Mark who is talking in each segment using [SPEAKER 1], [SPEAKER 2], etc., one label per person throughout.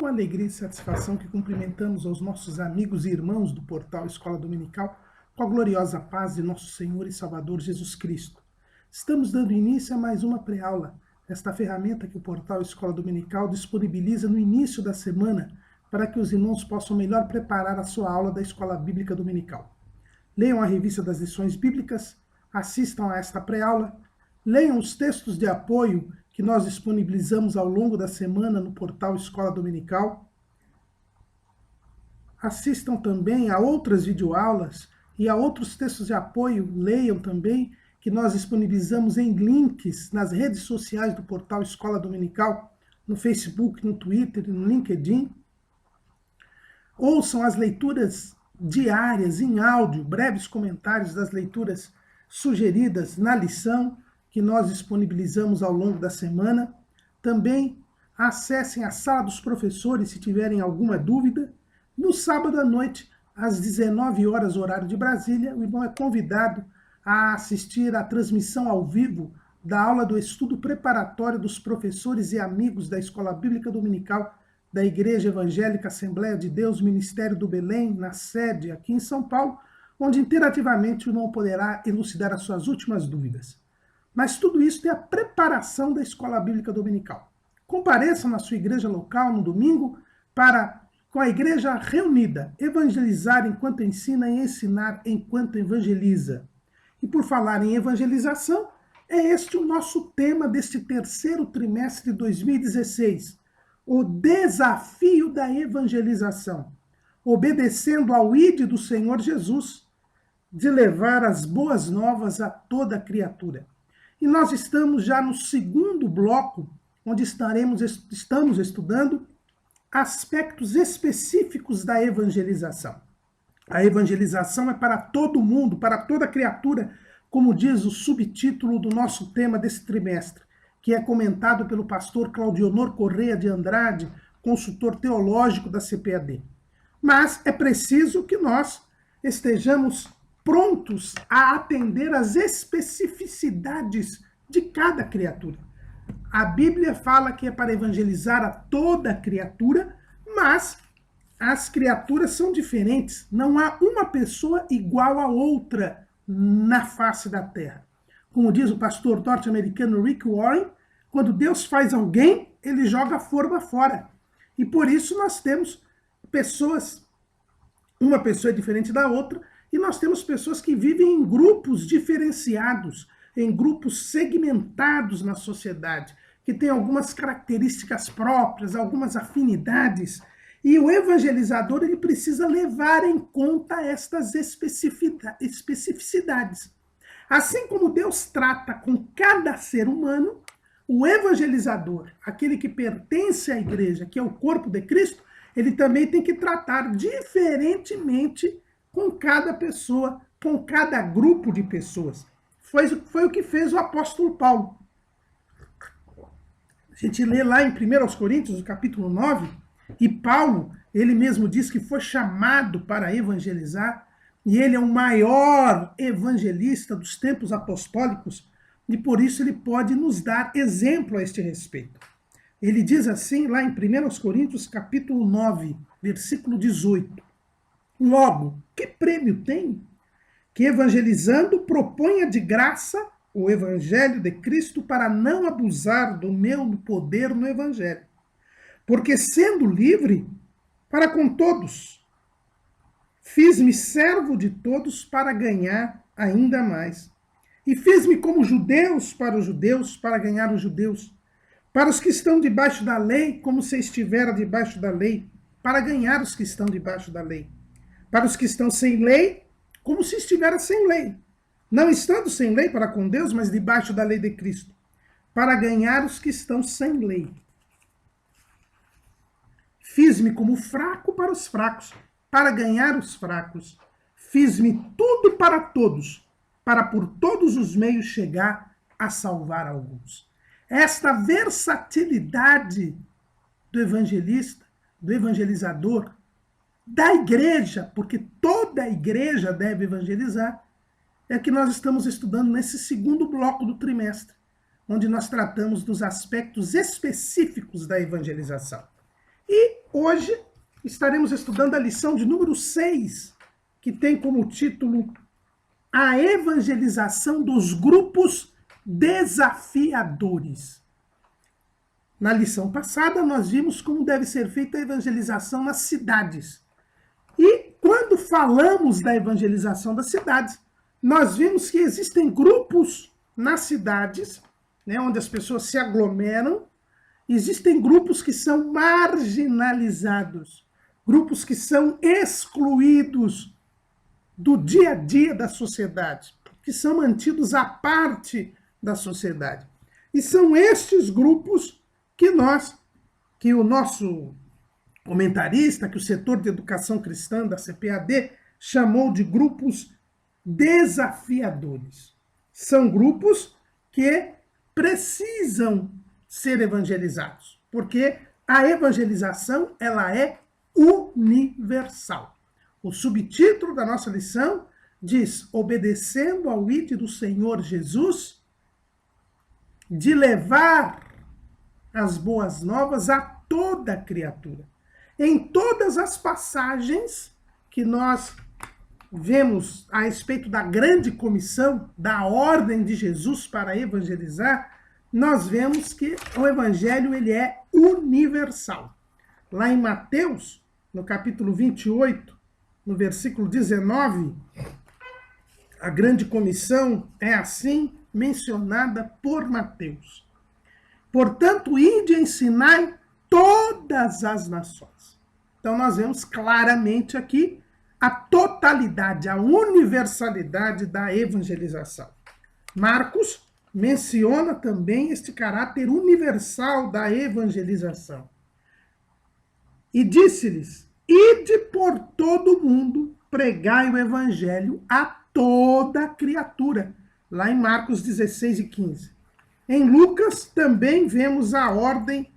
[SPEAKER 1] com alegria e satisfação que cumprimentamos aos nossos amigos e irmãos do portal Escola Dominical com a gloriosa paz de nosso Senhor e Salvador Jesus Cristo. Estamos dando início a mais uma pré-aula, esta ferramenta que o portal Escola Dominical disponibiliza no início da semana para que os irmãos possam melhor preparar a sua aula da Escola Bíblica Dominical. Leiam a revista das lições bíblicas, assistam a esta pré-aula, leiam os textos de apoio que nós disponibilizamos ao longo da semana no portal Escola Dominical. Assistam também a outras videoaulas e a outros textos de apoio, leiam também, que nós disponibilizamos em links nas redes sociais do portal Escola Dominical, no Facebook, no Twitter, no LinkedIn. Ouçam as leituras diárias em áudio, breves comentários das leituras sugeridas na lição, que nós disponibilizamos ao longo da semana. Também acessem a sala dos professores se tiverem alguma dúvida. No sábado à noite, às 19 horas, horário de Brasília, o irmão é convidado a assistir à transmissão ao vivo da aula do estudo preparatório dos professores e amigos da Escola Bíblica Dominical da Igreja Evangélica Assembleia de Deus, Ministério do Belém, na sede aqui em São Paulo, onde interativamente o irmão poderá elucidar as suas últimas dúvidas. Mas tudo isso é a preparação da Escola Bíblica Dominical. Compareçam na sua igreja local no domingo para, com a igreja reunida, evangelizar enquanto ensina e ensinar enquanto evangeliza. E por falar em evangelização, é este o nosso tema deste terceiro trimestre de 2016, o desafio da evangelização, obedecendo ao ID do Senhor Jesus, de levar as boas novas a toda criatura. E nós estamos já no segundo bloco, onde estamos estudando aspectos específicos da evangelização. A evangelização é para todo mundo, para toda criatura, como diz o subtítulo do nosso tema desse trimestre, que é comentado pelo pastor Claudionor Correia de Andrade, consultor teológico da CPAD. Mas é preciso que nós estejamos prontos a atender às especificidades de cada criatura. A Bíblia fala que é para evangelizar a toda criatura, mas as criaturas são diferentes. Não há uma pessoa igual a outra na face da terra. Como diz o pastor norte-americano Rick Warren, quando Deus faz alguém, ele joga a forma fora. E por isso nós temos pessoas, uma pessoa é diferente da outra, e nós temos pessoas que vivem em grupos diferenciados, em grupos segmentados na sociedade, que têm algumas características próprias, algumas afinidades. E o evangelizador ele precisa levar em conta estas especificidades. Assim como Deus trata com cada ser humano, o evangelizador, aquele que pertence à igreja, que é o corpo de Cristo, ele também tem que tratar diferentemente com cada pessoa, com cada grupo de pessoas. Foi o que fez o apóstolo Paulo. A gente lê lá em 1 Coríntios, no capítulo 9, e Paulo, ele mesmo diz que foi chamado para evangelizar, e ele é o maior evangelista dos tempos apostólicos, e por isso ele pode nos dar exemplo a este respeito. Ele diz assim, lá em 1 Coríntios, capítulo 9, versículo 18. Logo, que prêmio tem? Que evangelizando proponha de graça o evangelho de Cristo para não abusar do meu poder no evangelho. Porque sendo livre para com todos, fiz-me servo de todos para ganhar ainda mais. E fiz-me como judeus para ganhar os judeus. Para os que estão debaixo da lei, como se estivera debaixo da lei, para ganhar os que estão debaixo da lei. Para os que estão sem lei, como se estivera sem lei. Não estando sem lei para com Deus, mas debaixo da lei de Cristo. Para ganhar os que estão sem lei. Fiz-me como fraco para os fracos, para ganhar os fracos. Fiz-me tudo para todos, para por todos os meios chegar a salvar alguns. Esta versatilidade do evangelista, do evangelizador, da igreja, porque toda a igreja deve evangelizar, é que nós estamos estudando nesse segundo bloco do trimestre, onde nós tratamos dos aspectos específicos da evangelização. E hoje estaremos estudando a lição de número 6, que tem como título A Evangelização dos Grupos Desafiadores. Na lição passada, nós vimos como deve ser feita a evangelização nas cidades. E quando falamos da evangelização das cidades, nós vimos que existem grupos nas cidades, né, onde as pessoas se aglomeram. Existem grupos que são marginalizados, grupos que são excluídos do dia a dia da sociedade, que são mantidos à parte da sociedade. E são estes grupos que o nosso comentarista, que o setor de educação cristã da CPAD chamou de grupos desafiadores. São grupos que precisam ser evangelizados, porque a evangelização ela é universal. O subtítulo da nossa lição diz: obedecendo ao ID do Senhor Jesus, de levar as boas novas a toda criatura. Em todas as passagens que nós vemos a respeito da grande comissão, da ordem de Jesus para evangelizar, nós vemos que o evangelho ele é universal. Lá em Mateus, no capítulo 28, no versículo 19, a grande comissão é assim mencionada por Mateus. Portanto, ide e ensinai todas as nações. Então, nós vemos claramente aqui a totalidade, a universalidade da evangelização. Marcos menciona também este caráter universal da evangelização. E disse-lhes: ide por todo o mundo, pregai o evangelho a toda criatura. Lá em Marcos 16 e 15. Em Lucas também vemos a ordem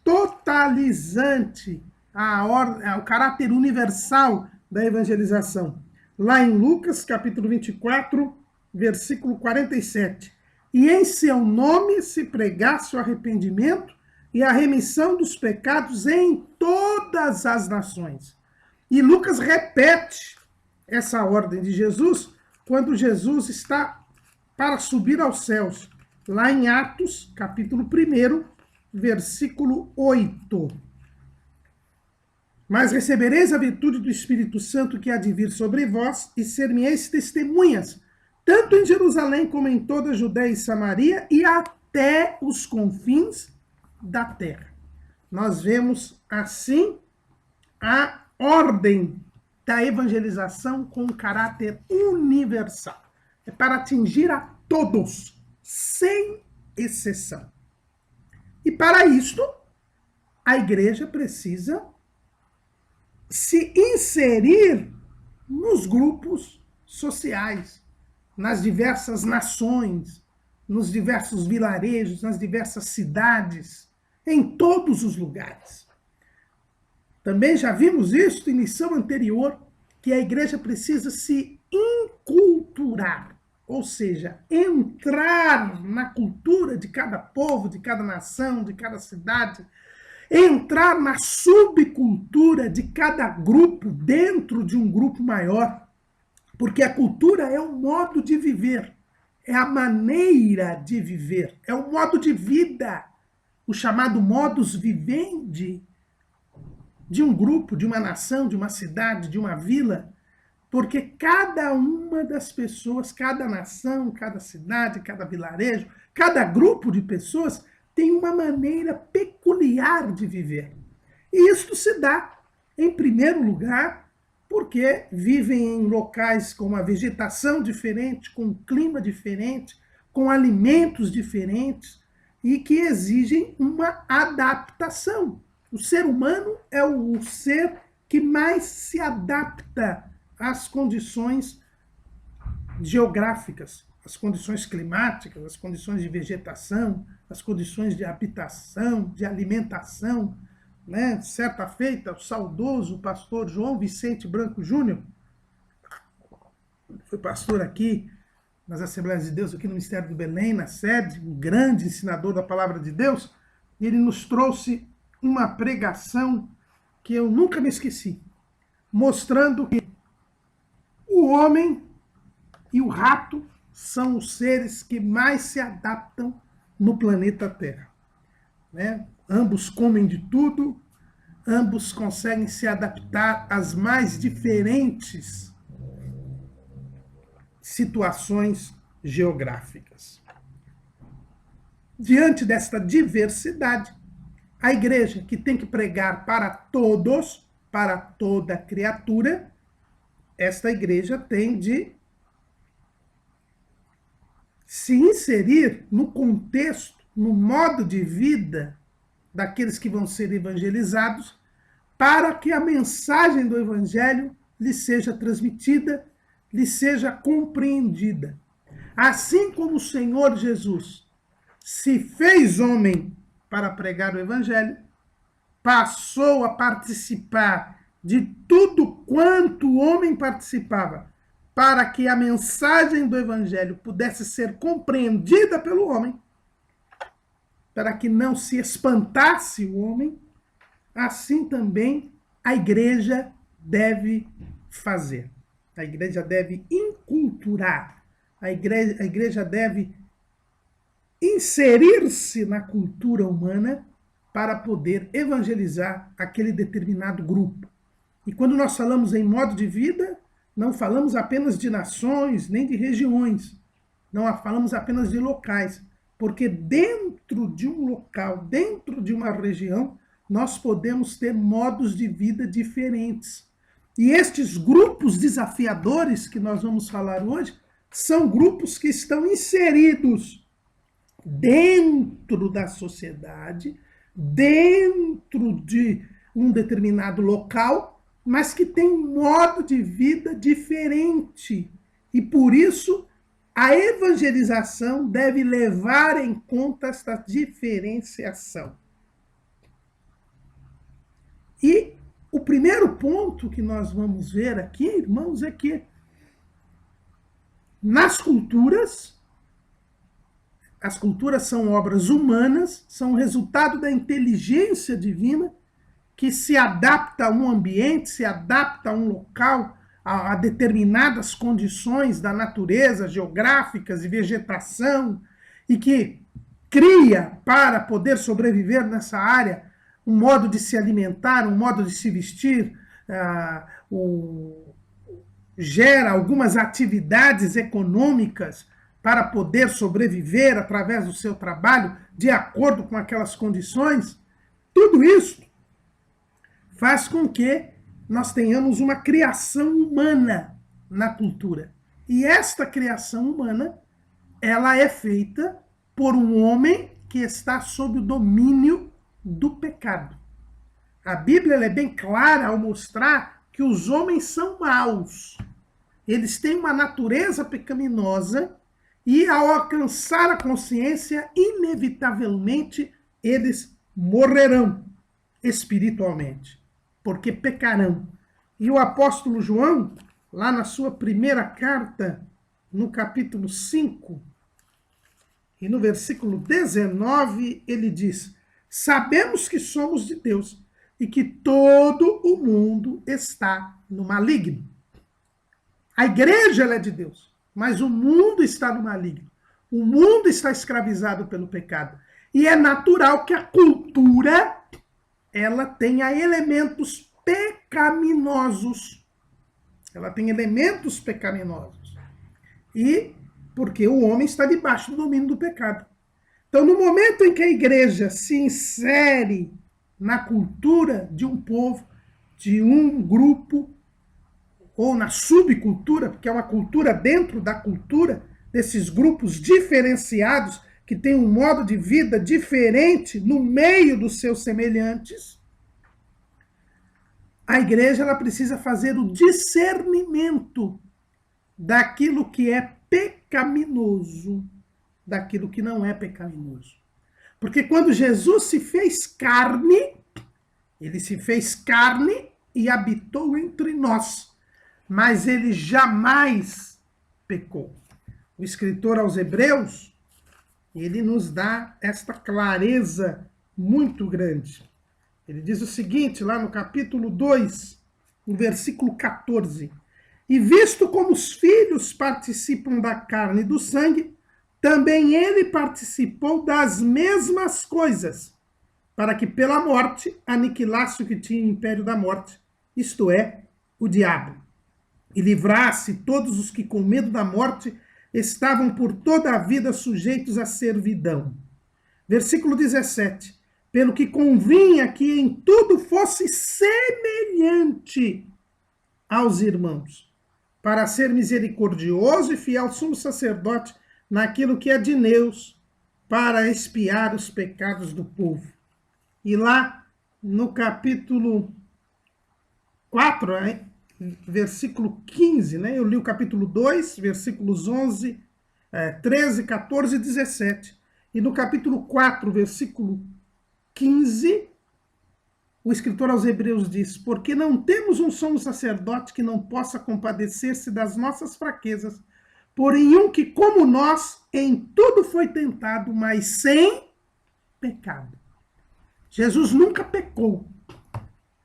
[SPEAKER 1] totalizante, o caráter universal da evangelização. Lá em Lucas, capítulo 24, versículo 47. E em seu nome se pregasse o arrependimento e a remissão dos pecados em todas as nações. E Lucas repete essa ordem de Jesus quando Jesus está para subir aos céus. Lá em Atos, capítulo 1, versículo 8. Mas recebereis a virtude do Espírito Santo que há de vir sobre vós, e ser-me-eis testemunhas, tanto em Jerusalém como em toda a Judéia e Samaria, e até os confins da terra. Nós vemos, assim, a ordem da evangelização com caráter universal. É para atingir a todos, sem exceção. E para isto, a igreja precisa se inserir nos grupos sociais, nas diversas nações, nos diversos vilarejos, nas diversas cidades, em todos os lugares. Também já vimos isso em lição anterior, que a igreja precisa se inculturar. Ou seja, entrar na cultura de cada povo, de cada nação, de cada cidade, entrar na subcultura de cada grupo dentro de um grupo maior, porque a cultura é um modo de viver, é a maneira de viver, é o modo de vida, o chamado modus vivendi de um grupo, de uma nação, de uma cidade, de uma vila. Porque cada uma das pessoas, cada nação, cada cidade, cada vilarejo, cada grupo de pessoas tem uma maneira peculiar de viver. E isto se dá, em primeiro lugar, porque vivem em locais com uma vegetação diferente, com um clima diferente, com alimentos diferentes e que exigem uma adaptação. O ser humano é o ser que mais se adapta às condições geográficas, as condições climáticas, as condições de vegetação, as condições de habitação, de alimentação. Né? Certa feita, o saudoso pastor João Vicente Branco Júnior, foi pastor aqui nas Assembleias de Deus, aqui no Ministério do Belém, na sede, um grande ensinador da Palavra de Deus, e ele nos trouxe uma pregação que eu nunca me esqueci, mostrando que o homem e o rato são os seres que mais se adaptam no planeta Terra, né? Ambos comem de tudo, ambos conseguem se adaptar às mais diferentes situações geográficas. Diante desta diversidade, a igreja, que tem que pregar para todos, para toda criatura, esta igreja tem de se inserir no contexto, no modo de vida daqueles que vão ser evangelizados, para que a mensagem do evangelho lhe seja transmitida, lhe seja compreendida. Assim como o Senhor Jesus se fez homem para pregar o evangelho, passou a participar de tudo quanto o homem participava, para que a mensagem do evangelho pudesse ser compreendida pelo homem, para que não se espantasse o homem, assim também a igreja deve fazer. A igreja deve inculturar, a igreja deve inserir-se na cultura humana para poder evangelizar aquele determinado grupo. E quando nós falamos em modo de vida, não falamos apenas de nações, nem de regiões, não falamos apenas de locais, porque dentro de um local, dentro de uma região, nós podemos ter modos de vida diferentes. E estes grupos desafiadores que nós vamos falar hoje, são grupos que estão inseridos dentro da sociedade, dentro de um determinado local, mas que tem um modo de vida diferente. E por isso, a evangelização deve levar em conta esta diferenciação. E o primeiro ponto que nós vamos ver aqui, irmãos, é que nas culturas, as culturas são obras humanas, são resultado da inteligência divina que se adapta a um ambiente, se adapta a um local, a determinadas condições da natureza, geográficas e vegetação, e que cria, para poder sobreviver nessa área, um modo de se alimentar, um modo de se vestir, gera algumas atividades econômicas para poder sobreviver através do seu trabalho, de acordo com aquelas condições. Tudo isso faz com que nós tenhamos uma criação humana na cultura. E esta criação humana, ela é feita por um homem que está sob o domínio do pecado. A Bíblia ela é bem clara ao mostrar que os homens são maus. Eles têm uma natureza pecaminosa e, ao alcançar a consciência, inevitavelmente, eles morrerão espiritualmente, porque pecarão. E o apóstolo João, lá na sua primeira carta, no capítulo 5, e no versículo 19, ele diz: sabemos que somos de Deus e que todo o mundo está no maligno. A igreja ela é de Deus, mas o mundo está no maligno. O mundo está escravizado pelo pecado. E é natural que a cultura ela tenha elementos pecaminosos. Ela tem elementos pecaminosos. E porque o homem está debaixo do domínio do pecado. Então, no momento em que a igreja se insere na cultura de um povo, de um grupo, ou na subcultura, porque é uma cultura dentro da cultura, desses grupos diferenciados, que têm um modo de vida diferente no meio dos seus semelhantes, a igreja ela precisa fazer o discernimento daquilo que é pecaminoso, daquilo que não é pecaminoso. Porque quando Jesus se fez carne, ele se fez carne e habitou entre nós, mas ele jamais pecou. O escritor aos Hebreus, ele nos dá esta clareza muito grande. Ele diz o seguinte, lá no capítulo 2, no versículo 14. E visto como os filhos participam da carne e do sangue, também ele participou das mesmas coisas, para que pela morte aniquilasse o que tinha o império da morte, isto é, o diabo, e livrasse todos os que com medo da morte estavam por toda a vida sujeitos à servidão. Versículo 17. Pelo que convinha que em tudo fosse semelhante aos irmãos, para ser misericordioso e fiel sumo sacerdote naquilo que é de Deus, para expiar os pecados do povo. E lá no capítulo 4, versículo 15, né? Eu li o capítulo 2, versículos 11, 13, 14 e 17. E no capítulo 4, versículo 15, o escritor aos Hebreus diz: porque não temos um sumo sacerdote que não possa compadecer-se das nossas fraquezas, porém um que, como nós, em tudo foi tentado, mas sem pecado. Jesus nunca pecou.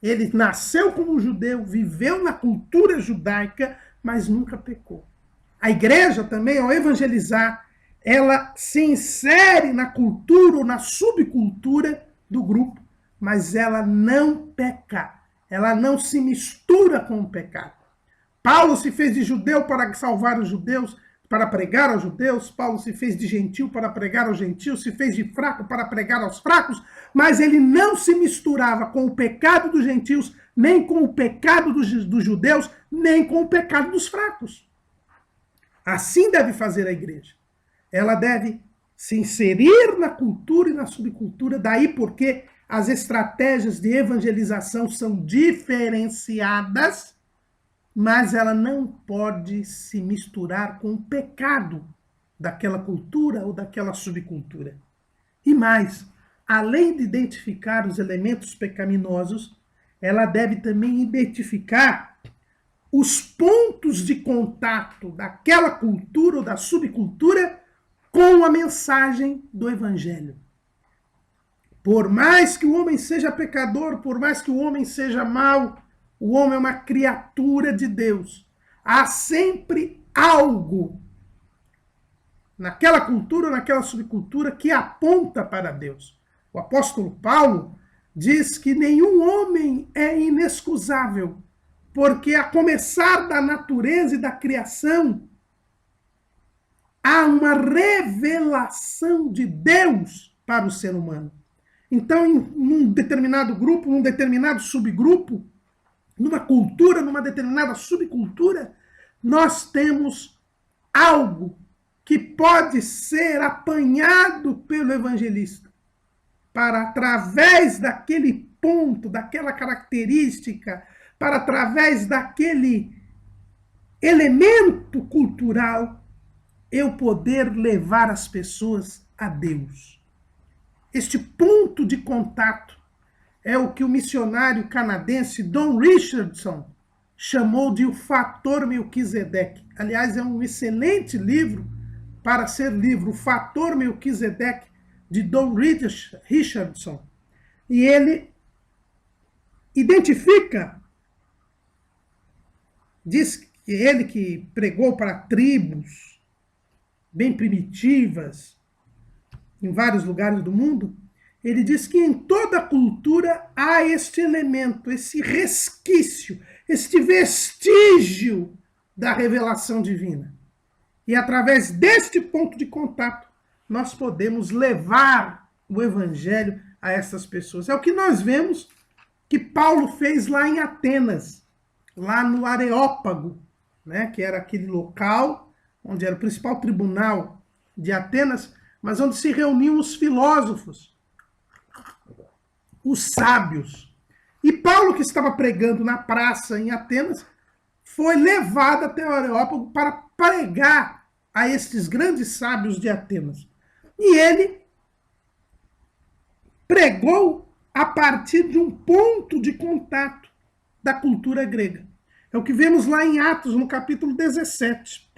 [SPEAKER 1] Ele nasceu como judeu, viveu na cultura judaica, mas nunca pecou. A igreja também, ao evangelizar, ela se insere na cultura ou na subcultura do grupo, mas ela não peca, ela não se mistura com o pecado. Paulo se fez de judeu para salvar os judeus, para pregar aos judeus. Paulo se fez de gentil para pregar aos gentios, se fez de fraco para pregar aos fracos, mas ele não se misturava com o pecado dos gentios, nem com o pecado dos judeus, nem com o pecado dos fracos. Assim deve fazer a igreja. Ela deve se inserir na cultura e na subcultura, daí porque as estratégias de evangelização são diferenciadas, mas ela não pode se misturar com o pecado daquela cultura ou daquela subcultura. E mais, além de identificar os elementos pecaminosos, ela deve também identificar os pontos de contato daquela cultura ou da subcultura com a mensagem do evangelho. Por mais que o homem seja pecador, por mais que o homem seja mau, o homem é uma criatura de Deus. Há sempre algo naquela cultura, naquela subcultura, que aponta para Deus. O apóstolo Paulo diz que nenhum homem é inexcusável, porque a começar da natureza e da criação, há uma revelação de Deus para o ser humano. Então, num determinado grupo, num determinado subgrupo, numa cultura, numa determinada subcultura, nós temos algo que pode ser apanhado pelo evangelista para, através daquele ponto, daquela característica, para, através daquele elemento cultural, eu poder levar as pessoas a Deus. Este ponto de contato é o que o missionário canadense Don Richardson chamou de o fator Melquisedeque. Aliás, é um excelente livro para ser livro, o Fator Melquisedeque, de Don Richardson. E ele identifica, diz que ele que pregou para tribos bem primitivas, em vários lugares do mundo, ele diz que em toda cultura há este elemento, esse resquício, este vestígio da revelação divina. E através deste ponto de contato, nós podemos levar o evangelho a essas pessoas. É o que nós vemos que Paulo fez lá em Atenas, lá no Areópago, né, que era aquele local onde era o principal tribunal de Atenas, mas onde se reuniam os filósofos, os sábios. E Paulo, que estava pregando na praça em Atenas, foi levado até o Areópago para pregar a estes grandes sábios de Atenas. E ele pregou a partir de um ponto de contato da cultura grega. É o que vemos lá em Atos, no capítulo 17.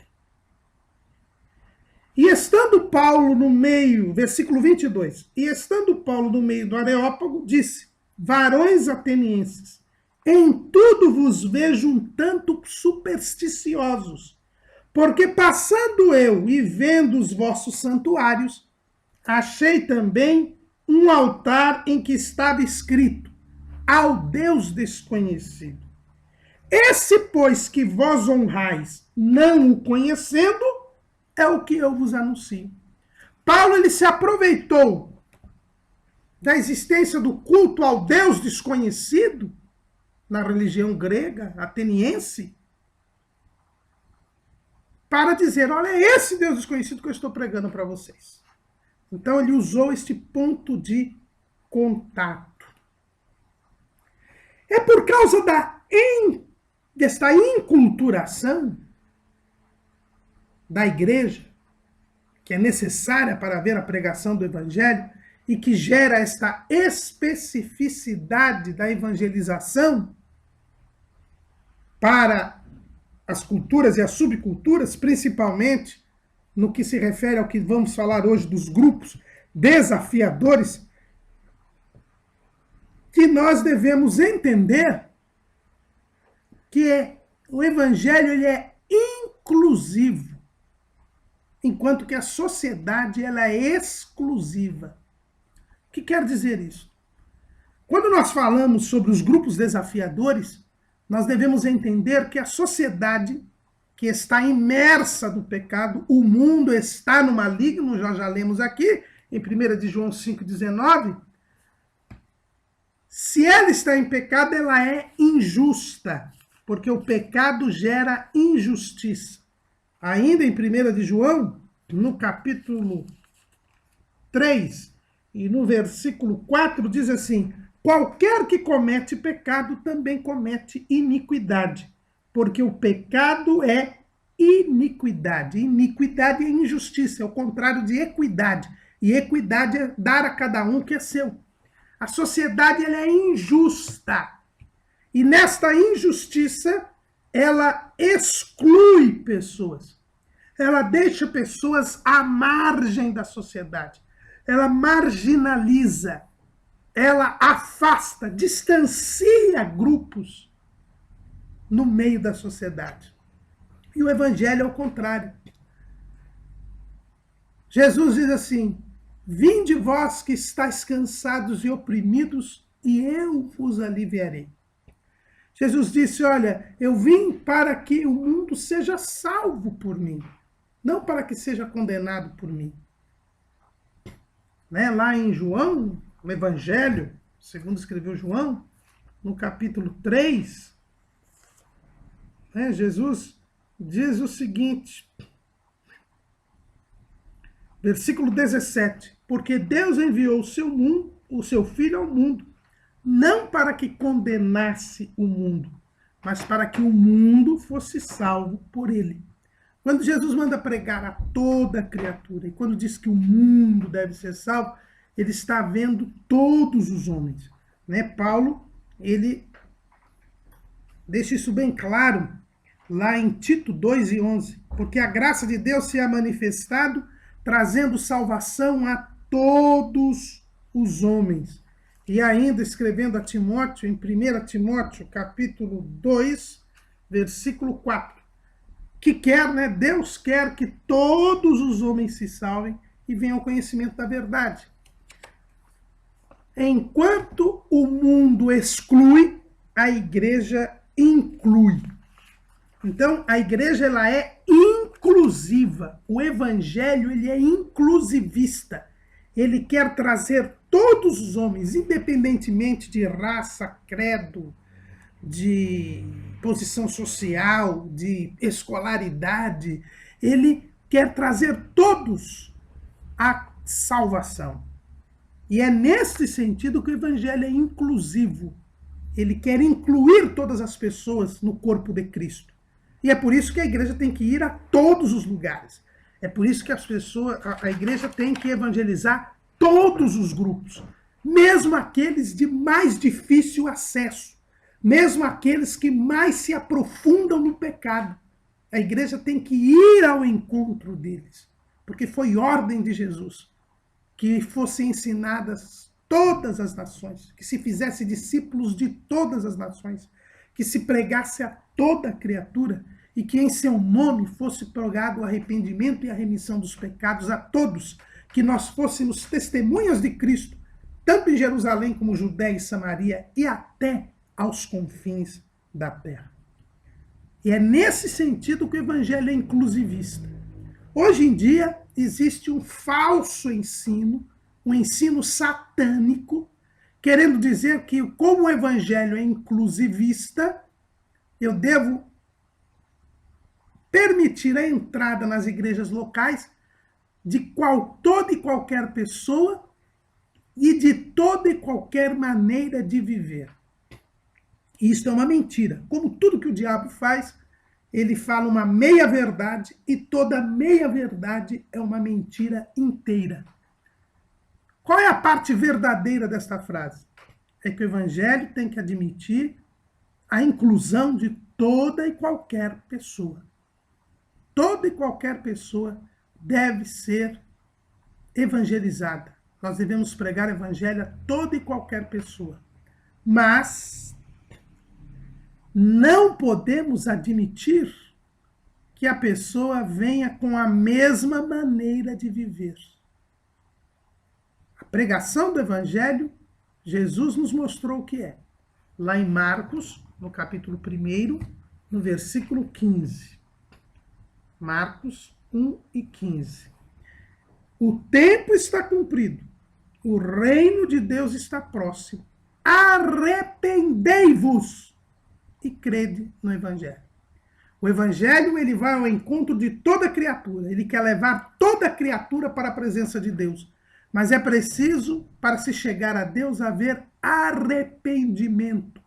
[SPEAKER 1] E estando Paulo no meio, versículo 22, e estando Paulo no meio do Areópago, disse: varões atenienses, em tudo vos vejo um tanto supersticiosos, porque passando eu e vendo os vossos santuários, achei também um altar em que estava escrito, ao Deus desconhecido. Esse, pois, que vós honrais, não o conhecendo, é o que eu vos anuncio. Paulo, ele se aproveitou da existência do culto ao Deus desconhecido na religião grega, ateniense, para dizer, olha, é esse Deus desconhecido que eu estou pregando para vocês. Então ele usou este ponto de contato. É por causa desta inculturação da igreja, que é necessária para haver a pregação do evangelho, e que gera esta especificidade da evangelização para as culturas e as subculturas, principalmente no que se refere ao que vamos falar hoje dos grupos desafiadores, que nós devemos entender que o evangelho ele é inclusivo, enquanto que a sociedade ela é exclusiva. O que quer dizer isso? Quando nós falamos sobre os grupos desafiadores, nós devemos entender que a sociedade que está imersa no pecado, o mundo está no maligno, já lemos aqui, em 1 de João 5,19, se ela está em pecado, ela é injusta, porque o pecado gera injustiça. Ainda em 1 de João, no capítulo 3, e no versículo 4, diz assim, qualquer que comete pecado também comete iniquidade, porque o pecado é iniquidade. Iniquidade é injustiça, é o contrário de equidade. E equidade é dar a cada um o que é seu. A sociedade ela é injusta. E nesta injustiça, ela exclui pessoas. Ela deixa pessoas à margem da sociedade. Ela marginaliza. Ela afasta, distancia grupos no meio da sociedade. E o evangelho é o contrário. Jesus diz assim, vinde vós que estáis cansados e oprimidos, e eu vos aliviarei. Jesus disse, olha, eu vim para que o mundo seja salvo por mim, não para que seja condenado por mim. Né? Lá em João, no Evangelho, segundo escreveu João, no capítulo 3, né, Jesus diz o seguinte, versículo 17, porque Deus enviou o seu Filho ao mundo, não para que condenasse o mundo, mas para que o mundo fosse salvo por ele. Quando Jesus manda pregar a toda criatura, e quando diz que o mundo deve ser salvo, ele está vendo todos os homens. Né? Paulo, ele deixa isso bem claro, lá em Tito 2:11, porque a graça de Deus se é manifestado, trazendo salvação a todos os homens. E ainda escrevendo a Timóteo, em 1 Timóteo, capítulo 2, versículo 4, que quer, né? Deus quer que todos os homens se salvem e venham ao conhecimento da verdade. Enquanto o mundo exclui, a igreja inclui. Então, a igreja ela é inclusiva. O evangelho ele é inclusivista. Ele quer trazer todos os homens, independentemente de raça, credo, de posição social, de escolaridade. Ele quer trazer todos à salvação. E é nesse sentido que o evangelho é inclusivo. Ele quer incluir todas as pessoas no corpo de Cristo. E é por isso que a igreja tem que ir a todos os lugares. É por isso que a igreja tem que evangelizar todos os grupos, mesmo aqueles de mais difícil acesso, mesmo aqueles que mais se aprofundam no pecado. A igreja tem que ir ao encontro deles, porque foi ordem de Jesus que fossem ensinadas todas as nações, que se fizesse discípulos de todas as nações, que se pregasse a toda criatura e que em seu nome fosse pregado o arrependimento e a remissão dos pecados a todos, que nós fôssemos testemunhas de Cristo, tanto em Jerusalém como Judéia e Samaria e até aos confins da terra. E é nesse sentido que o evangelho é inclusivista. Hoje em dia existe um falso ensino, um ensino satânico, querendo dizer que, como o evangelho é inclusivista, eu devo permitir a entrada nas igrejas locais de toda e qualquer pessoa e de toda e qualquer maneira de viver. E isso é uma mentira. Como tudo que o diabo faz, ele fala uma meia-verdade e toda meia-verdade é uma mentira inteira. Qual é a parte verdadeira desta frase? É que o evangelho tem que admitir a inclusão de toda e qualquer pessoa. Toda e qualquer pessoa deve ser evangelizada. Nós devemos pregar o evangelho a toda e qualquer pessoa. Mas não podemos admitir que a pessoa venha com a mesma maneira de viver. A pregação do evangelho, Jesus nos mostrou o que é. Lá em Marcos, no capítulo 1, no versículo 15. Marcos 1 e 15. O tempo está cumprido. O reino de Deus está próximo. Arrependei-vos e crede no evangelho. O evangelho, ele vai ao encontro de toda criatura. Ele quer levar toda criatura para a presença de Deus. Mas é preciso, para se chegar a Deus, haver arrependimento.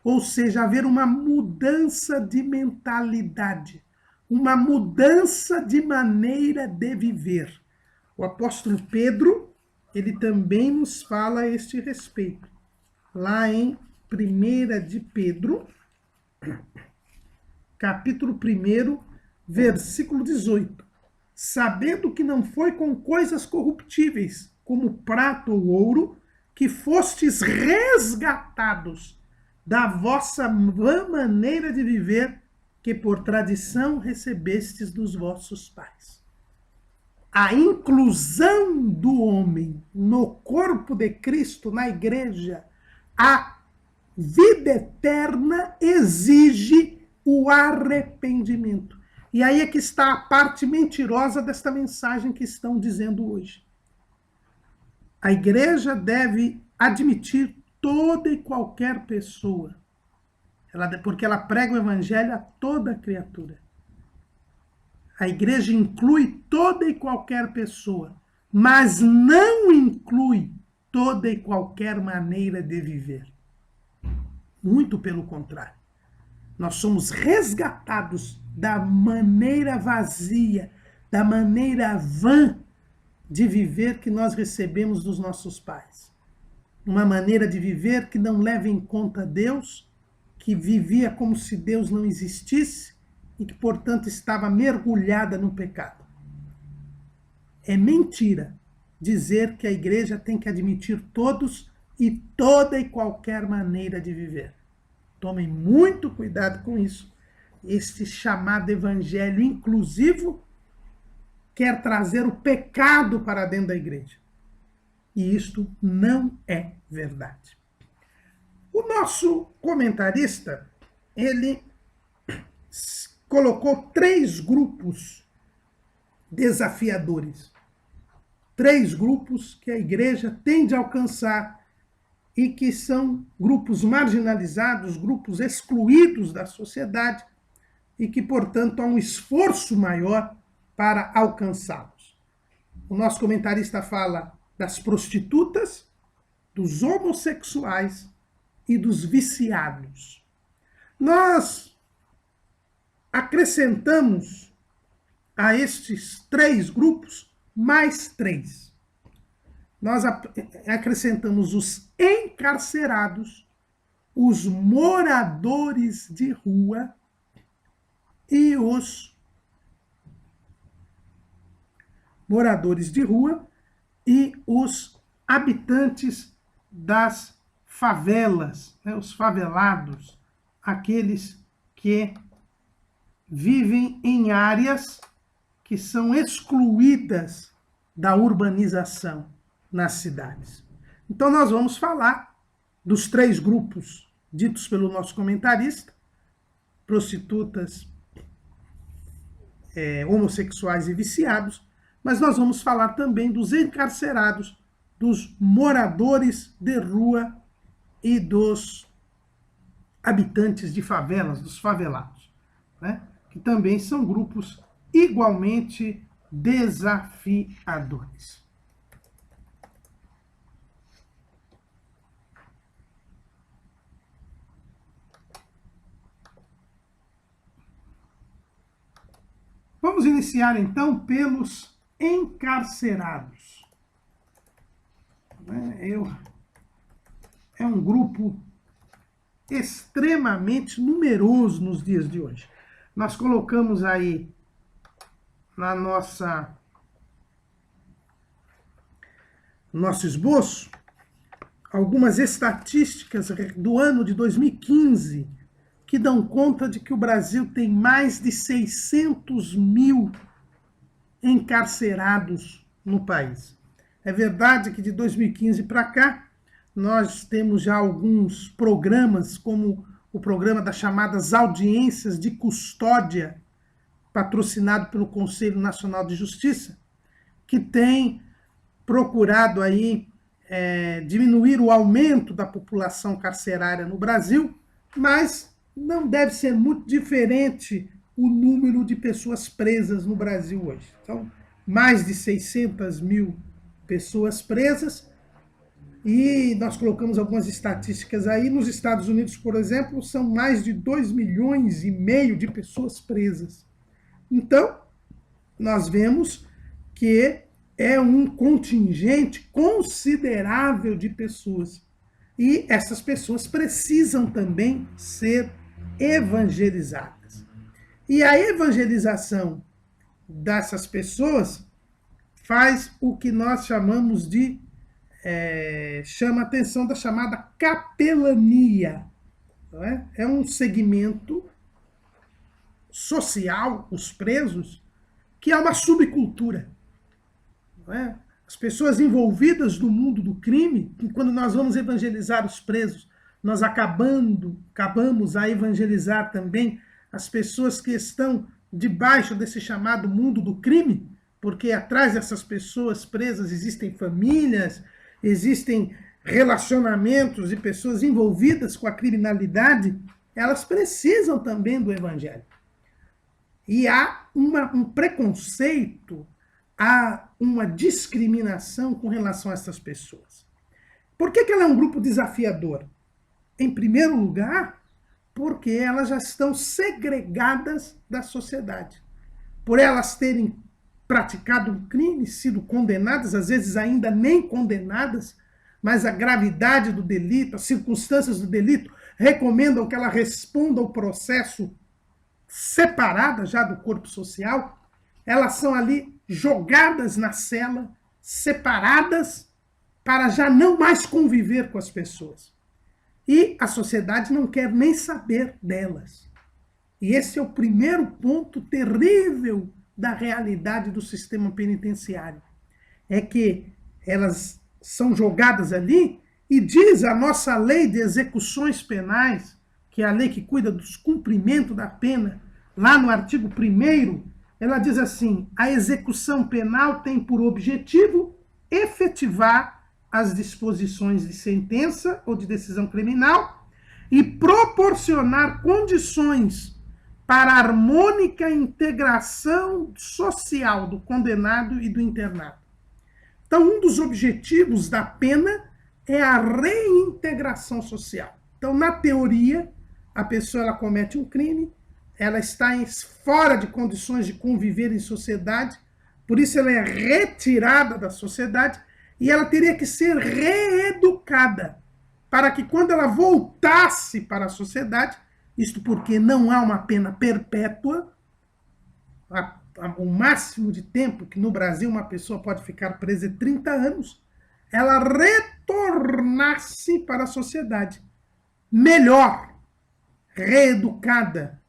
[SPEAKER 1] Ou seja, haver uma mudança de mentalidade. Uma mudança de maneira de viver. O apóstolo Pedro, ele também nos fala a este respeito. Lá em 1 de Pedro, capítulo 1, versículo 18. Sabendo que não foi com coisas corruptíveis, como prata ou ouro, que fostes resgatados da vossa vã maneira de viver, que por tradição recebestes dos vossos pais. A inclusão do homem no corpo de Cristo, na igreja, a vida eterna exige o arrependimento. E aí é que está a parte mentirosa desta mensagem que estão dizendo hoje. A igreja deve admitir toda e qualquer pessoa, porque ela prega o evangelho a toda criatura. A igreja inclui toda e qualquer pessoa, mas não inclui toda e qualquer maneira de viver. Muito pelo contrário. Nós somos resgatados da maneira vazia, da maneira vã de viver que nós recebemos dos nossos pais. Uma maneira de viver que não leva em conta Deus, que vivia como se Deus não existisse e que, portanto, estava mergulhada no pecado. É mentira dizer que a igreja tem que admitir todos e toda e qualquer maneira de viver. Tomem muito cuidado com isso. Este chamado evangelho inclusivo quer trazer o pecado para dentro da igreja. E isto não é verdade. O nosso comentarista, ele colocou 3 grupos desafiadores. 3 grupos que a igreja tem de alcançar e que são grupos marginalizados, grupos excluídos da sociedade e que, portanto, há um esforço maior para alcançá-los. O nosso comentarista fala das prostitutas, dos homossexuais e dos viciados. Nós acrescentamos a estes 3 grupos mais 3. Nós acrescentamos os encarcerados, os moradores de rua e os habitantes das favelas, né, os favelados, aqueles que vivem em áreas que são excluídas da urbanização nas cidades. Então nós vamos falar dos 3 grupos ditos pelo nosso comentarista: prostitutas, homossexuais e viciados, mas nós vamos falar também dos encarcerados, dos moradores de rua e dos habitantes de favelas, dos favelados, né? Que também são grupos igualmente desafiadores. Vamos iniciar então pelos encarcerados. É um grupo extremamente numeroso nos dias de hoje. Nós colocamos aí na nosso esboço algumas estatísticas do ano de 2015 que dão conta de que o Brasil tem mais de 600 mil encarcerados no país. É verdade que de 2015 para cá, nós temos já alguns programas, como o programa das chamadas audiências de custódia, patrocinado pelo Conselho Nacional de Justiça, que tem procurado aí diminuir o aumento da população carcerária no Brasil, mas não deve ser muito diferente o número de pessoas presas no Brasil hoje. Então, mais de 600 mil pessoas presas, e nós colocamos algumas estatísticas aí. Nos Estados Unidos, por exemplo, são mais de 2,5 milhões de pessoas presas. Então, nós vemos que é um contingente considerável de pessoas. E essas pessoas precisam também ser evangelizadas. E a evangelização dessas pessoas faz o que nós chamamos de chama a atenção da chamada capelania. Não é? É um segmento social, os presos, que é uma subcultura. Não é? As pessoas envolvidas no mundo do crime, quando nós vamos evangelizar os presos, nós acabamos a evangelizar também as pessoas que estão debaixo desse chamado mundo do crime, porque atrás dessas pessoas presas existem famílias, existem relacionamentos e pessoas envolvidas com a criminalidade, elas precisam também do evangelho. E há um preconceito, há uma discriminação com relação a essas pessoas. Por que ela é um grupo desafiador? Em primeiro lugar, porque elas já estão segregadas da sociedade. Por elas terem praticado um crime, sido condenadas, às vezes ainda nem condenadas, mas a gravidade do delito, as circunstâncias do delito recomendam que ela responda ao processo separada já do corpo social. Elas são ali jogadas na cela, separadas, para já não mais conviver com as pessoas. E a sociedade não quer nem saber delas. E esse é o primeiro ponto terrível da realidade do sistema penitenciário. É que elas são jogadas ali, e diz a nossa lei de execuções penais, que é a lei que cuida do cumprimento da pena, lá no artigo 1º, ela diz assim: a execução penal tem por objetivo efetivar as disposições de sentença ou de decisão criminal e proporcionar condições para a harmônica integração social do condenado e do internado. Então, um dos objetivos da pena é a reintegração social. Então, na teoria, a pessoa ela comete um crime, ela está fora de condições de conviver em sociedade, por isso ela é retirada da sociedade e ela teria que ser reeducada para que quando ela voltasse para a sociedade, isto porque não há uma pena perpétua, o máximo de tempo que no Brasil uma pessoa pode ficar presa é 30 anos, ela retornasse para a sociedade melhor, reeducada,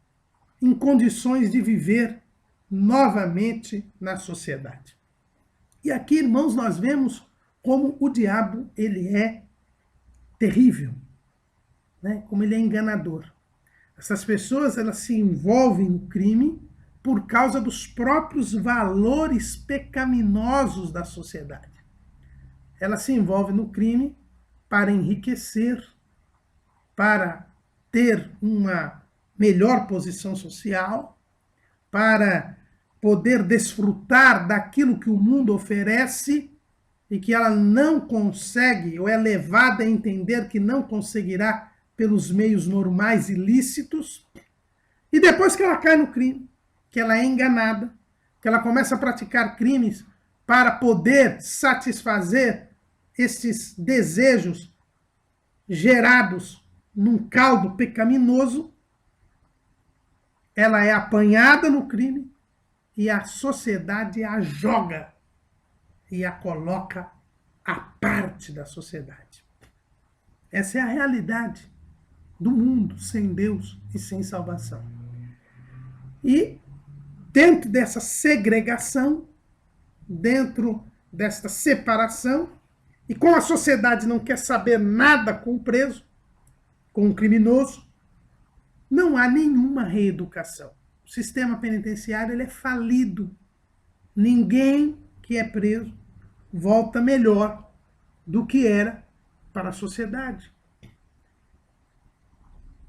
[SPEAKER 1] em condições de viver novamente na sociedade. E aqui, irmãos, nós vemos como o diabo ele é terrível, né? Como ele é enganador. Essas pessoas elas se envolvem no crime por causa dos próprios valores pecaminosos da sociedade. Ela se envolve no crime para enriquecer, para ter uma melhor posição social, para poder desfrutar daquilo que o mundo oferece e que ela não consegue, ou é levada a entender que não conseguirá pelos meios normais e lícitos. E depois que ela cai no crime, que ela é enganada, que ela começa a praticar crimes para poder satisfazer esses desejos gerados num caldo pecaminoso, ela é apanhada no crime e a sociedade a joga e a coloca à parte da sociedade. Essa é a realidade do mundo sem Deus e sem salvação. E dentro dessa segregação, dentro desta separação, e como a sociedade não quer saber nada com o preso, com o criminoso, não há nenhuma reeducação. O sistema penitenciário ele é falido. Ninguém que é preso volta melhor do que era para a sociedade.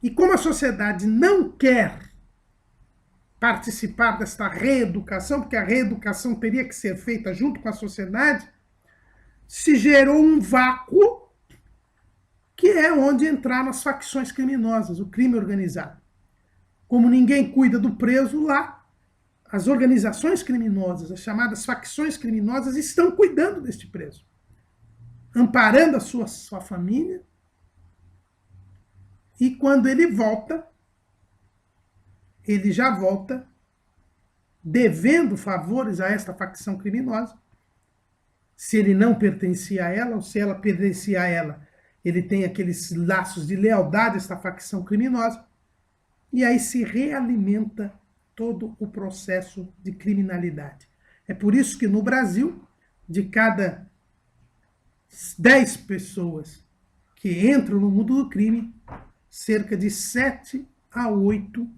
[SPEAKER 1] E como a sociedade não quer participar desta reeducação, porque a reeducação teria que ser feita junto com a sociedade, se gerou um vácuo que é onde entraram as facções criminosas, o crime organizado. Como ninguém cuida do preso lá, as organizações criminosas, as chamadas facções criminosas, estão cuidando deste preso, amparando a sua família, e quando ele volta, ele já volta devendo favores a esta facção criminosa. Se ele não pertencia a ela, ou se ela pertencia a ela, ele tem aqueles laços de lealdade a esta facção criminosa, e aí se realimenta todo o processo de criminalidade. É por isso que no Brasil, de cada 10 pessoas que entram no mundo do crime, cerca de 7 a 8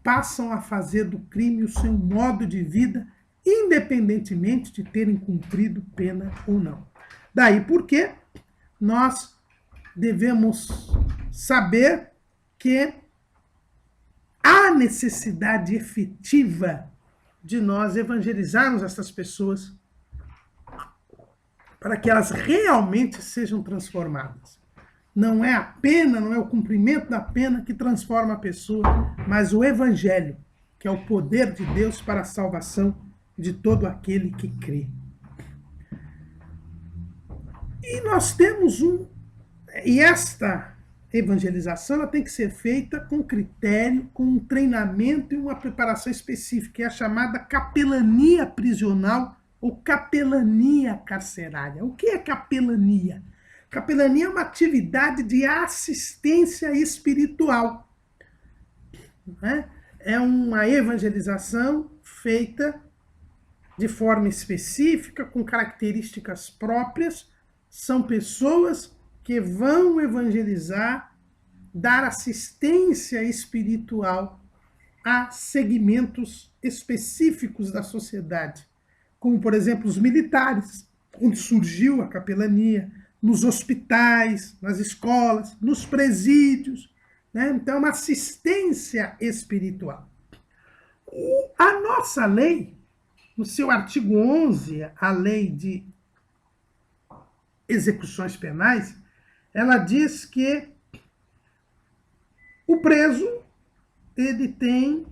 [SPEAKER 1] passam a fazer do crime o seu modo de vida, independentemente de terem cumprido pena ou não. Daí porque nós devemos saber que há necessidade efetiva de nós evangelizarmos essas pessoas para que elas realmente sejam transformadas. Não é a pena, não é o cumprimento da pena que transforma a pessoa, mas o evangelho, que é o poder de Deus para a salvação de todo aquele que crê. E nós temos e esta evangelização ela tem que ser feita com critério, com um treinamento e uma preparação específica, que é a chamada capelania prisional ou capelania carcerária. O que é capelania? Capelania é uma atividade de assistência espiritual. Né? É uma evangelização feita de forma específica, com características próprias. São pessoas que vão evangelizar, dar assistência espiritual a segmentos específicos da sociedade, como, por exemplo, os militares, onde surgiu a capelania, nos hospitais, nas escolas, nos presídios, né? Então, uma assistência espiritual. A nossa lei, no seu artigo 11, a lei de execuções penais, ela diz que o preso ele tem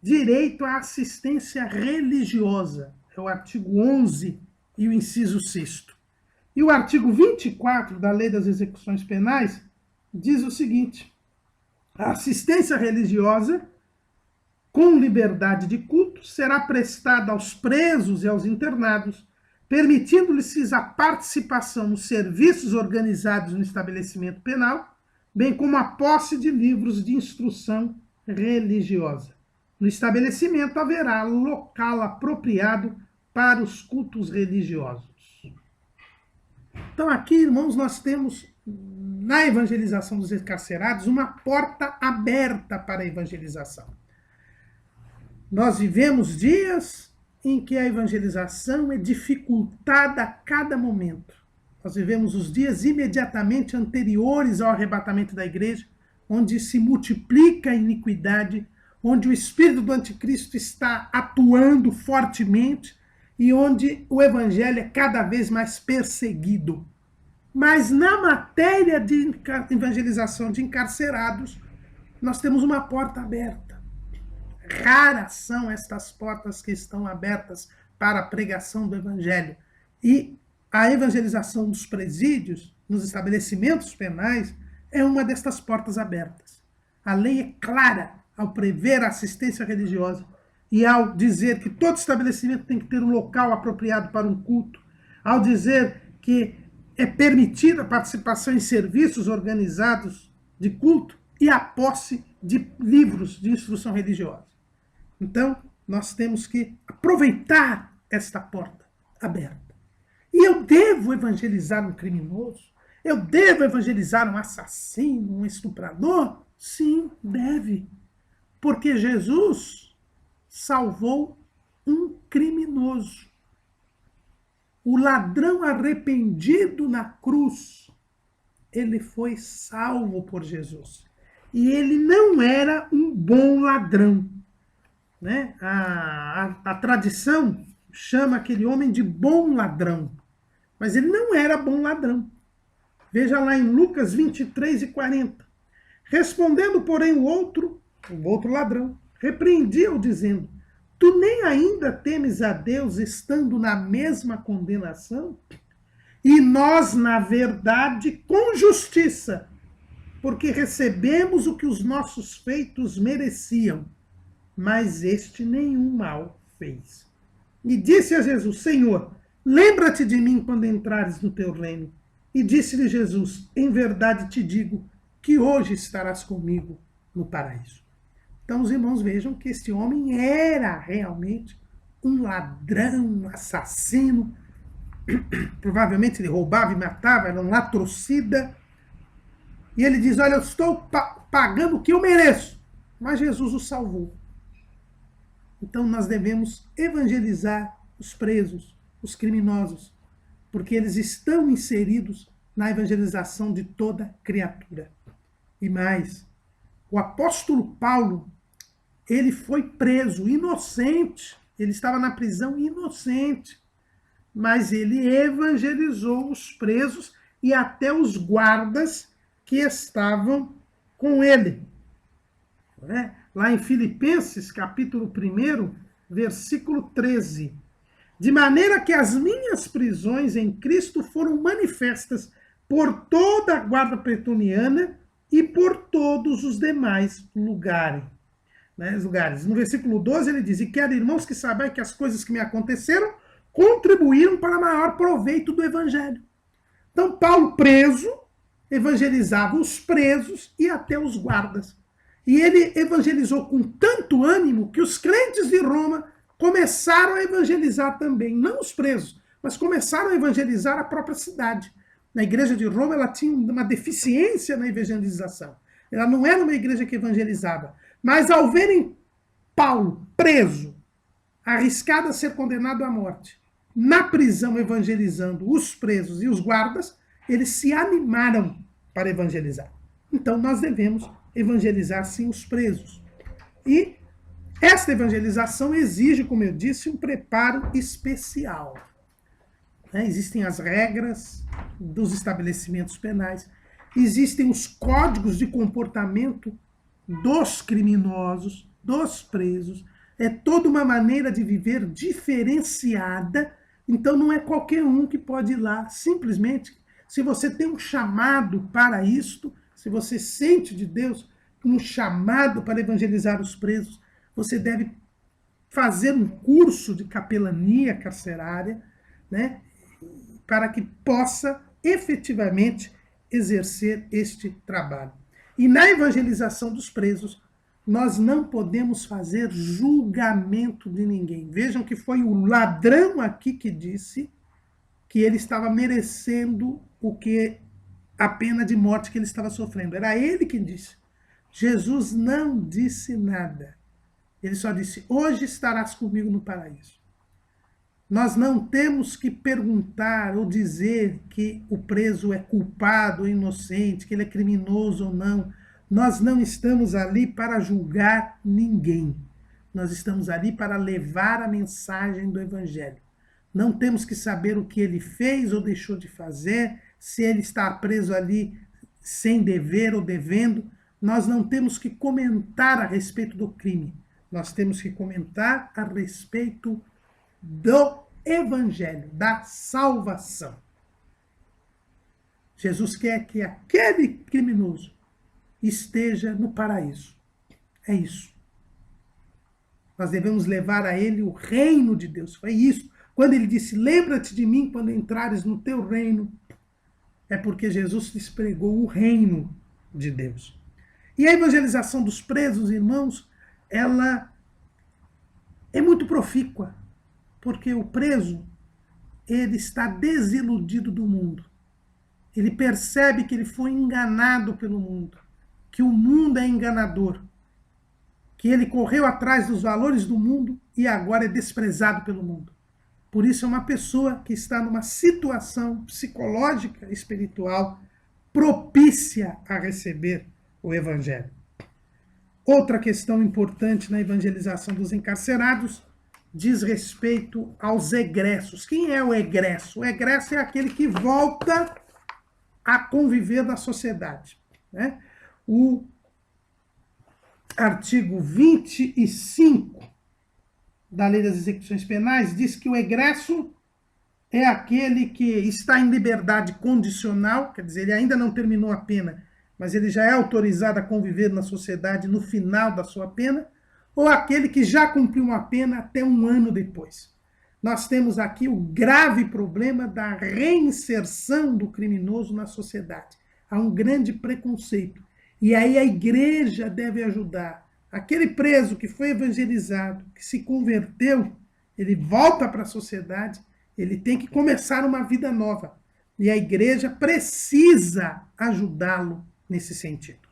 [SPEAKER 1] direito à assistência religiosa. É o artigo 11 e o inciso 6º. E o artigo 24 da Lei das Execuções Penais diz o seguinte: a assistência religiosa com liberdade de culto será prestada aos presos e aos internados permitindo-lhes a participação nos serviços organizados no estabelecimento penal, bem como a posse de livros de instrução religiosa. No estabelecimento haverá local apropriado para os cultos religiosos. Então aqui, irmãos, nós temos na evangelização dos encarcerados uma porta aberta para a evangelização. Nós vivemos dias em que a evangelização é dificultada a cada momento. Nós vivemos os dias imediatamente anteriores ao arrebatamento da igreja, onde se multiplica a iniquidade, onde o espírito do anticristo está atuando fortemente e onde o evangelho é cada vez mais perseguido. Mas na matéria de evangelização de encarcerados, nós temos uma porta aberta. Raras são estas portas que estão abertas para a pregação do evangelho. E a evangelização dos presídios, nos estabelecimentos penais, é uma destas portas abertas. A lei é clara ao prever a assistência religiosa e ao dizer que todo estabelecimento tem que ter um local apropriado para um culto, ao dizer que é permitida a participação em serviços organizados de culto e a posse de livros de instrução religiosa. Então, nós temos que aproveitar esta porta aberta. E eu devo evangelizar um criminoso? Eu devo evangelizar um assassino, um estuprador? Sim, deve. Porque Jesus salvou um criminoso. O ladrão arrependido na cruz, ele foi salvo por Jesus. E ele não era um bom ladrão. Né? A tradição chama aquele homem de bom ladrão. Mas ele não era bom ladrão. Veja lá em Lucas 23:40. Respondendo, porém, o outro ladrão, repreendia-o, dizendo: tu nem ainda temes a Deus estando na mesma condenação? E nós, na verdade, com justiça, porque recebemos o que os nossos feitos mereciam, mas este nenhum mal fez. E disse a Jesus: Senhor, lembra-te de mim quando entrares no teu reino. E disse-lhe Jesus: em verdade te digo que hoje estarás comigo no paraíso. Então os irmãos vejam que este homem era realmente um ladrão, um assassino. Provavelmente ele roubava e matava, era um latrocida. E ele diz: olha, eu estou pagando o que eu mereço. Mas Jesus o salvou. Então nós devemos evangelizar os presos, os criminosos, porque eles estão inseridos na evangelização de toda criatura. E mais, o apóstolo Paulo, ele foi preso, inocente. Ele estava na prisão inocente. Mas ele evangelizou os presos e até os guardas que estavam com ele. Lá em Filipenses, capítulo 1, versículo 13. De maneira que as minhas prisões em Cristo foram manifestas por toda a guarda pretoniana e por todos os demais lugares. No versículo 12 ele diz: e quero, irmãos, que saibam que as coisas que me aconteceram contribuíram para maior proveito do evangelho. Então Paulo, preso, evangelizava os presos e até os guardas. E ele evangelizou com tanto ânimo que os crentes de Roma começaram a evangelizar também, não os presos, mas começaram a evangelizar a própria cidade. Na igreja de Roma, ela tinha uma deficiência na evangelização. Ela não era uma igreja que evangelizava. Mas ao verem Paulo preso, arriscado a ser condenado à morte, na prisão evangelizando os presos e os guardas, eles se animaram para evangelizar. Então nós devemos evangelizar sim os presos. E esta evangelização exige, como eu disse, um preparo especial. Existem as regras dos estabelecimentos penais, existem os códigos de comportamento dos criminosos, dos presos. É toda uma maneira de viver diferenciada. Então não é qualquer um que pode ir lá. Simplesmente, se você tem um chamado para isto, se você sente de Deus um chamado para evangelizar os presos, você deve fazer um curso de capelania carcerária, né, para que possa efetivamente exercer este trabalho. E na evangelização dos presos, nós não podemos fazer julgamento de ninguém. Vejam que foi o ladrão aqui que disse que ele estava merecendo a pena de morte que ele estava sofrendo. Era ele que disse. Jesus não disse nada. Ele só disse: hoje estarás comigo no paraíso. Nós não temos que perguntar ou dizer que o preso é culpado ou inocente, que ele é criminoso ou não. Nós não estamos ali para julgar ninguém. Nós estamos ali para levar a mensagem do Evangelho. Não temos que saber o que ele fez ou deixou de fazer, se ele está preso ali sem dever ou devendo. Nós não temos que comentar a respeito do crime. Nós temos que comentar a respeito do Evangelho, da salvação. Jesus quer que aquele criminoso esteja no paraíso. É isso. Nós devemos levar a ele o reino de Deus. Foi isso. Quando ele disse: lembra-te de mim quando entrares no teu reino, é porque Jesus lhes pregou o reino de Deus. E a evangelização dos presos, irmãos, ela é muito profícua, porque o preso, ele está desiludido do mundo. Ele percebe que ele foi enganado pelo mundo, que o mundo é enganador, que ele correu atrás dos valores do mundo e agora é desprezado pelo mundo. Por isso é uma pessoa que está numa situação psicológica, espiritual, propícia a receber o Evangelho. Outra questão importante na evangelização dos encarcerados diz respeito aos egressos. Quem é o egresso? O egresso é aquele que volta a conviver na sociedade, né? O artigo 25 da Lei das Execuções Penais diz que o egresso é aquele que está em liberdade condicional, quer dizer, ele ainda não terminou a pena, mas ele já é autorizado a conviver na sociedade no final da sua pena, ou aquele que já cumpriu uma pena até um ano depois. Nós temos aqui o grave problema da reinserção do criminoso na sociedade. Há um grande preconceito. E aí a igreja deve ajudar. Aquele preso que foi evangelizado, que se converteu, ele volta para a sociedade, ele tem que começar uma vida nova. E a igreja precisa ajudá-lo nesse sentido.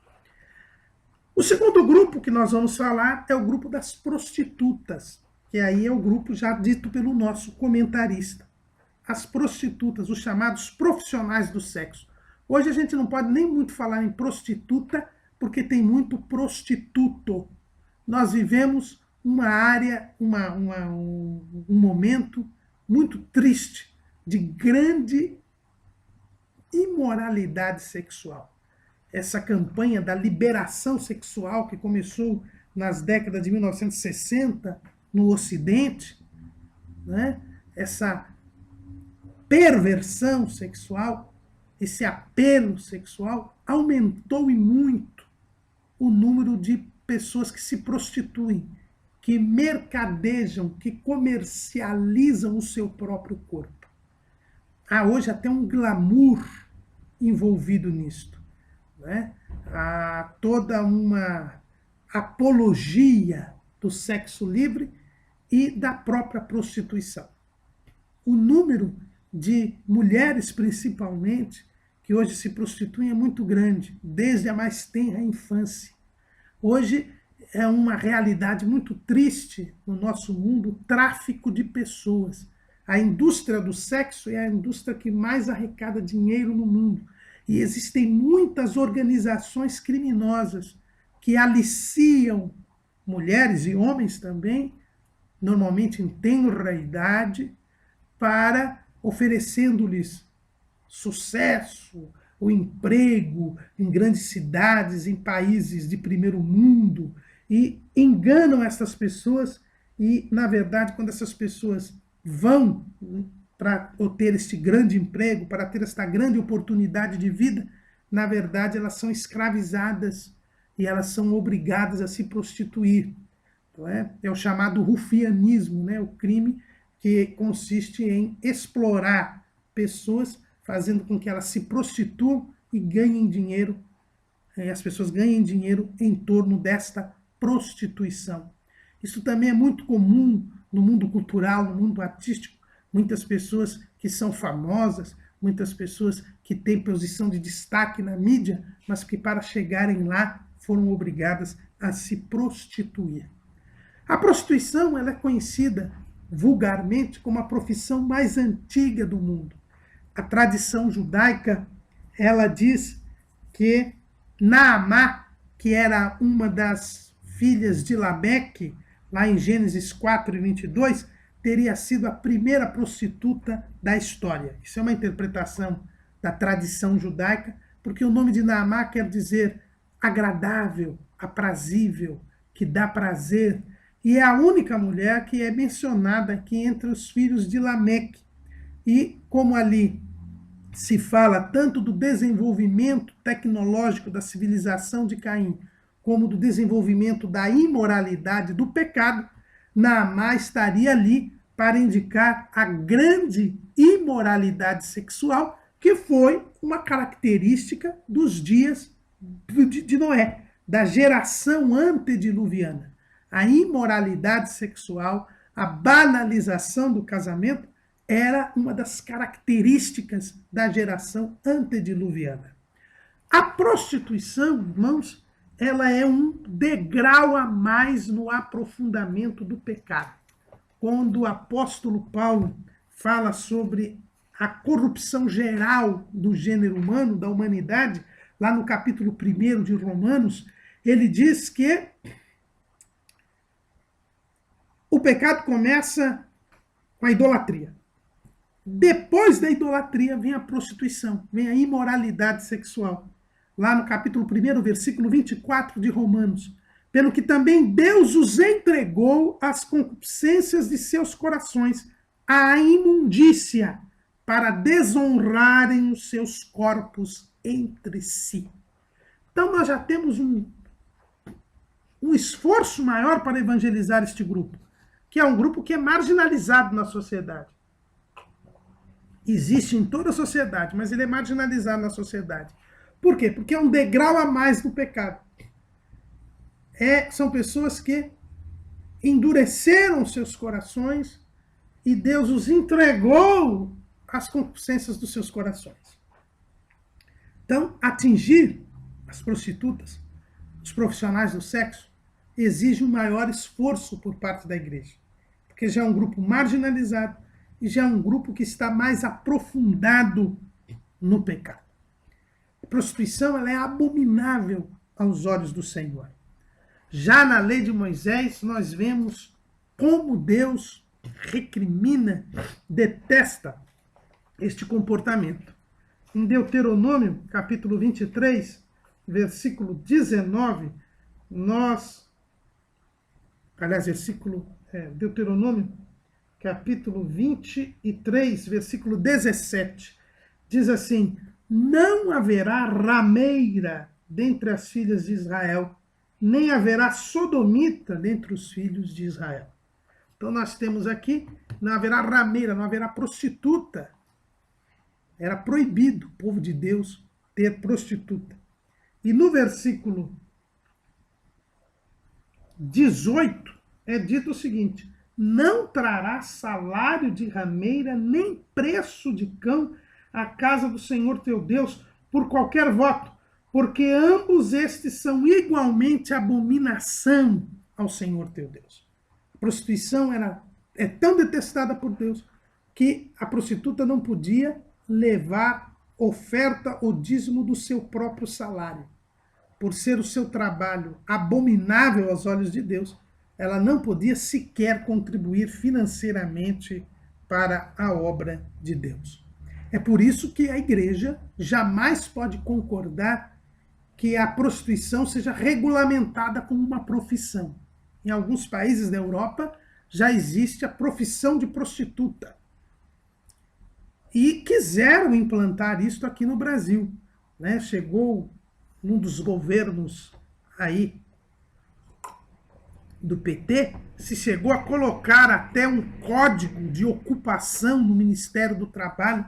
[SPEAKER 1] O segundo grupo que nós vamos falar é o grupo das prostitutas, que aí é o grupo já dito pelo nosso comentarista. As prostitutas, os chamados profissionais do sexo. Hoje a gente não pode nem muito falar em prostituta, porque tem muito prostituto. Nós vivemos uma área, um momento muito triste de grande imoralidade sexual. Essa campanha da liberação sexual que começou nas décadas de 1960 no Ocidente, né? Essa perversão sexual, esse apelo sexual, aumentou e muito o número de pessoas que se prostituem, que mercadejam, que comercializam o seu próprio corpo. Há hoje até um glamour envolvido nisto. Né? Há toda uma apologia do sexo livre e da própria prostituição. O número de mulheres, principalmente, que hoje se prostituem é muito grande, desde a mais tenra infância. Hoje é uma realidade muito triste no nosso mundo o tráfico de pessoas. A indústria do sexo é a indústria que mais arrecada dinheiro no mundo. E existem muitas organizações criminosas que aliciam mulheres e homens também, normalmente em tenra idade, para oferecendo-lhes sucesso, o emprego em grandes cidades, em países de primeiro mundo, e enganam essas pessoas e, na verdade, quando essas pessoas vão para ter este grande emprego, para ter esta grande oportunidade de vida, na verdade, elas são escravizadas e elas são obrigadas a se prostituir. Então, é o chamado rufianismo, né? O crime que consiste em explorar pessoas, fazendo com que elas se prostituam e ganhem dinheiro, as pessoas ganhem dinheiro em torno desta prostituição. Isso também é muito comum no mundo cultural, no mundo artístico. Muitas pessoas que são famosas, muitas pessoas que têm posição de destaque na mídia, mas que para chegarem lá foram obrigadas a se prostituir. A prostituição ela é conhecida vulgarmente como a profissão mais antiga do mundo. A tradição judaica ela diz que Naamá, que era uma das filhas de Lameque, lá em Gênesis 4:22, teria sido a primeira prostituta da história. Isso é uma interpretação da tradição judaica, porque o nome de Naamá quer dizer agradável, aprazível, que dá prazer, e é a única mulher que é mencionada aqui entre os filhos de Lameque. E como ali se fala tanto do desenvolvimento tecnológico da civilização de Caim, como do desenvolvimento da imoralidade, do pecado, Naamá estaria ali para indicar a grande imoralidade sexual, que foi uma característica dos dias de Noé, da geração antediluviana. A imoralidade sexual, a banalização do casamento, era uma das características da geração antediluviana. A prostituição, irmãos, ela é um degrau a mais no aprofundamento do pecado. Quando o apóstolo Paulo fala sobre a corrupção geral do gênero humano, da humanidade, lá no capítulo 1 de Romanos, ele diz que o pecado começa com a idolatria. Depois da idolatria vem a prostituição, vem a imoralidade sexual. Lá no capítulo 1, versículo 24 de Romanos. Pelo que também Deus os entregou às concupiscências de seus corações, à imundícia, para desonrarem os seus corpos entre si. Então nós já temos um esforço maior para evangelizar este grupo, que é um grupo que é marginalizado na sociedade. Existe em toda a sociedade, mas ele é marginalizado na sociedade. Por quê? Porque é um degrau a mais do pecado. São pessoas que endureceram seus corações e Deus os entregou às concupiscências dos seus corações. Então, atingir as prostitutas, os profissionais do sexo, exige um maior esforço por parte da igreja. Porque já é um grupo marginalizado e já é um grupo que está mais aprofundado no pecado. A prostituição ela é abominável aos olhos do Senhor. Já na lei de Moisés, nós vemos como Deus recrimina, detesta este comportamento. Em Deuteronômio, capítulo 23, versículo 19, Deuteronômio, capítulo 23, versículo 17, diz assim: não haverá rameira dentre as filhas de Israel, nem haverá sodomita dentre os filhos de Israel. Então nós temos aqui, não haverá rameira, não haverá prostituta. Era proibido o povo de Deus ter prostituta. E no versículo 18 é dito o seguinte: não trará salário de rameira, nem preço de cão à casa do Senhor teu Deus, por qualquer voto, porque ambos estes são igualmente abominação ao Senhor teu Deus. A prostituição é tão detestada por Deus que a prostituta não podia levar oferta ou dízimo do seu próprio salário. Por ser o seu trabalho abominável aos olhos de Deus, ela não podia sequer contribuir financeiramente para a obra de Deus. É por isso que a igreja jamais pode concordar que a prostituição seja regulamentada como uma profissão. Em alguns países da Europa já existe a profissão de prostituta. E quiseram implantar isso aqui no Brasil, né? Chegou um dos governos aí do PT, se chegou a colocar até um código de ocupação no Ministério do Trabalho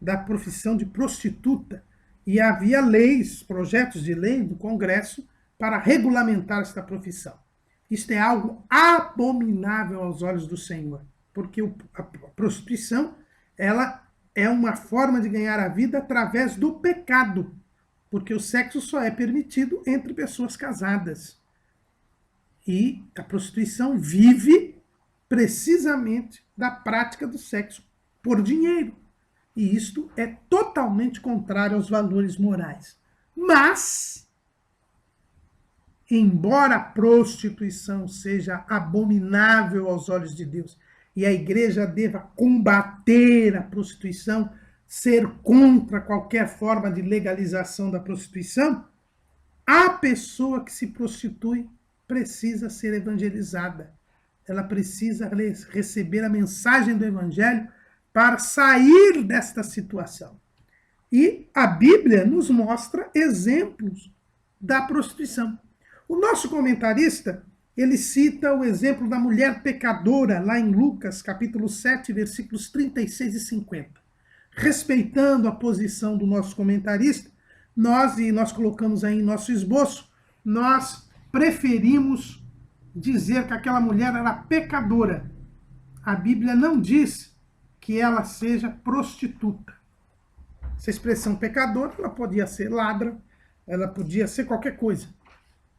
[SPEAKER 1] da profissão de prostituta. E havia leis, projetos de lei do Congresso para regulamentar esta profissão. Isto é algo abominável aos olhos do Senhor, porque a prostituição, ela é uma forma de ganhar a vida através do pecado, porque o sexo só é permitido entre pessoas casadas. E a prostituição vive precisamente da prática do sexo por dinheiro. E isto é totalmente contrário aos valores morais. Mas, embora a prostituição seja abominável aos olhos de Deus e a igreja deva combater a prostituição, ser contra qualquer forma de legalização da prostituição, a pessoa que se prostitui precisa ser evangelizada. Ela precisa receber a mensagem do evangelho para sair desta situação. E a Bíblia nos mostra exemplos da prostituição. O nosso comentarista, ele cita o exemplo da mulher pecadora, lá em Lucas, capítulo 7, versículos 36 e 50. Respeitando a posição do nosso comentarista, nós colocamos aí em nosso esboço, nós preferimos dizer que aquela mulher era pecadora. A Bíblia não diz que ela seja prostituta. Essa expressão pecadora, ela podia ser ladra, ela podia ser qualquer coisa.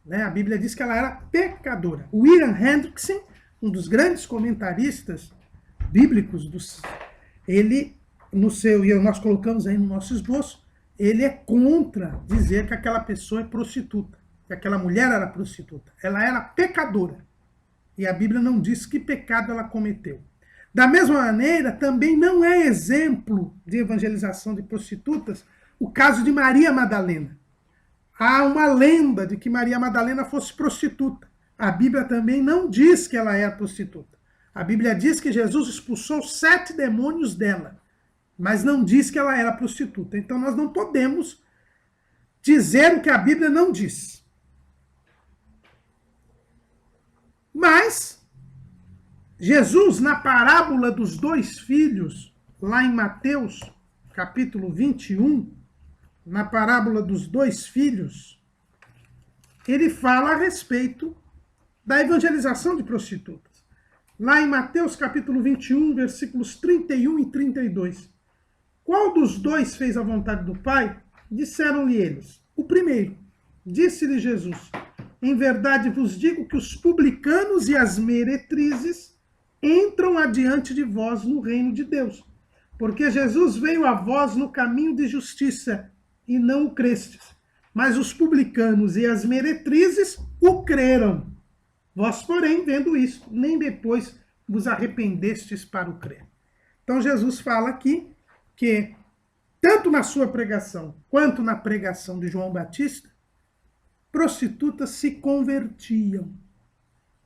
[SPEAKER 1] Né? A Bíblia diz que ela era pecadora. O William Hendrickson, um dos grandes comentaristas bíblicos, ele, nós colocamos aí no nosso esboço, ele é contra dizer que aquela pessoa é prostituta, que aquela mulher era prostituta. Ela era pecadora. E a Bíblia não diz que pecado ela cometeu. Da mesma maneira, também não é exemplo de evangelização de prostitutas o caso de Maria Madalena. Há uma lenda de que Maria Madalena fosse prostituta. A Bíblia também não diz que ela era prostituta. A Bíblia diz que Jesus expulsou 7 demônios dela, mas não diz que ela era prostituta. Então nós não podemos dizer o que a Bíblia não diz. Mas Jesus, na parábola dos 2 filhos, lá em Mateus, capítulo 21, na parábola dos 2 filhos, ele fala a respeito da evangelização de prostitutas. Lá em Mateus, capítulo 21, versículos 31 e 32. Qual dos 2 fez a vontade do Pai? Disseram-lhe eles. O primeiro. Disse-lhe Jesus: em verdade vos digo que os publicanos e as meretrizes entram adiante de vós no reino de Deus. Porque Jesus veio a vós no caminho de justiça, e não o crestes. Mas os publicanos e as meretrizes o creram. Vós, porém, vendo isto, nem depois vos arrependestes para o crer. Então Jesus fala aqui que, tanto na sua pregação, quanto na pregação de João Batista, prostitutas se convertiam,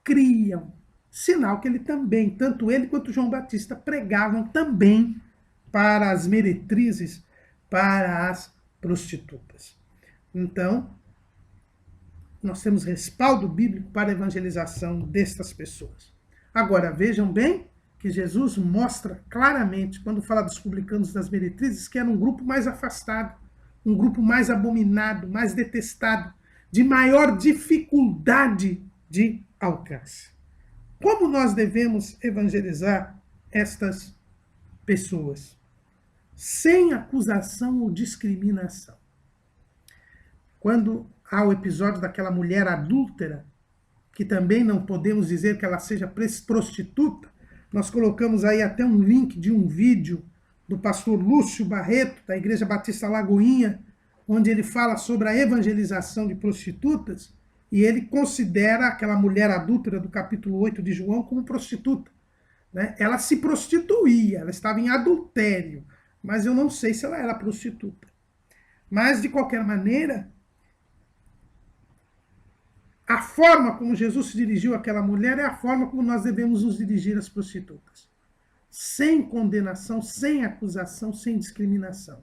[SPEAKER 1] criam, sinal que ele também, tanto ele quanto João Batista, pregavam também para as meretrizes, para as prostitutas. Então, nós temos respaldo bíblico para a evangelização destas pessoas. Agora, vejam bem que Jesus mostra claramente, quando fala dos publicanos e das meretrizes, que era um grupo mais afastado, um grupo mais abominado, mais detestado, de maior dificuldade de alcance. Como nós devemos evangelizar estas pessoas? Sem acusação ou discriminação. Quando há o episódio daquela mulher adúltera, que também não podemos dizer que ela seja prostituta, nós colocamos aí até um link de um vídeo do pastor Lúcio Barreto, da Igreja Batista Lagoinha, onde ele fala sobre a evangelização de prostitutas, e ele considera aquela mulher adúltera do capítulo 8 de João como prostituta. Né? Ela se prostituía, ela estava em adultério, mas eu não sei se ela era prostituta. Mas, de qualquer maneira, a forma como Jesus se dirigiu àquela mulher é a forma como nós devemos nos dirigir às prostitutas. Sem condenação, sem acusação, sem discriminação.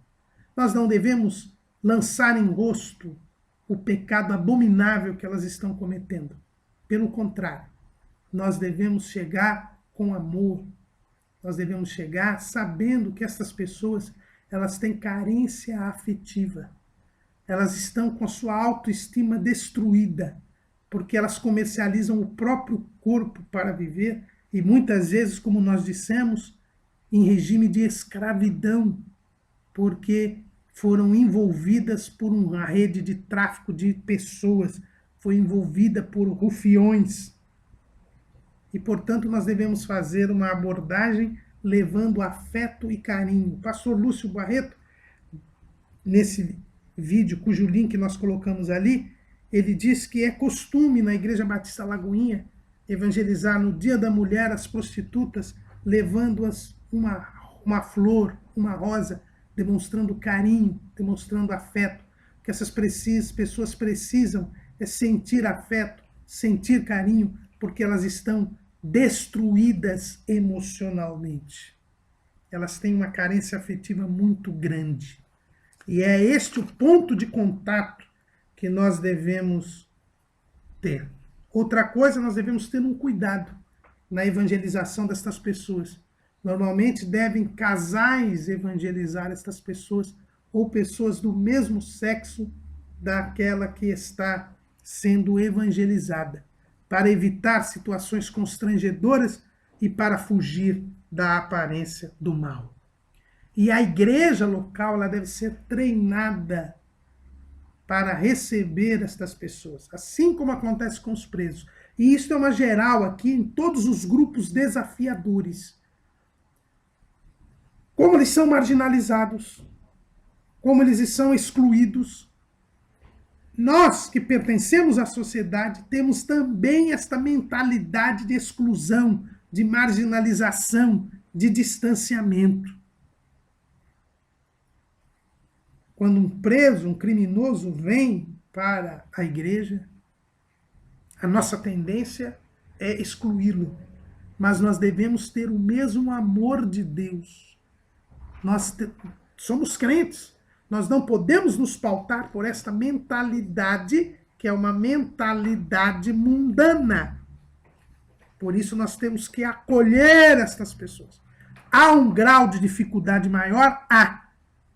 [SPEAKER 1] Nós não devemos lançar em rosto o pecado abominável que elas estão cometendo. Pelo contrário, nós devemos chegar com amor. Nós devemos chegar sabendo que essas pessoas, elas têm carência afetiva. Elas estão com a sua autoestima destruída, porque elas comercializam o próprio corpo para viver, e muitas vezes, como nós dissemos, em regime de escravidão, porque foram envolvidas por uma rede de tráfico de pessoas, foi envolvida por rufiões. E, portanto, nós devemos fazer uma abordagem levando afeto e carinho. O pastor Lúcio Barreto, nesse vídeo, cujo link nós colocamos ali, ele diz que é costume na Igreja Batista Lagoinha evangelizar no Dia da Mulher as prostitutas, levando-as uma flor, uma rosa, demonstrando carinho, demonstrando afeto. O que essas pessoas precisam é sentir afeto, sentir carinho, porque elas estão destruídas emocionalmente. Elas têm uma carência afetiva muito grande. E é este o ponto de contato que nós devemos ter. Outra coisa, nós devemos ter um cuidado na evangelização destas pessoas. Normalmente devem casais evangelizar estas pessoas, ou pessoas do mesmo sexo daquela que está sendo evangelizada, para evitar situações constrangedoras e para fugir da aparência do mal. E a igreja local, ela deve ser treinada para receber estas pessoas, assim como acontece com os presos. E isso é uma geral aqui em todos os grupos desafiadores. Como eles são marginalizados, como eles são excluídos. Nós que pertencemos à sociedade temos também esta mentalidade de exclusão, de marginalização, de distanciamento. Quando um preso, um criminoso vem para a igreja, a nossa tendência é excluí-lo. Mas nós devemos ter o mesmo amor de Deus. Nós somos crentes. Nós não podemos nos pautar por esta mentalidade, que é uma mentalidade mundana. Por isso nós temos que acolher estas pessoas. Há um grau de dificuldade maior? Há.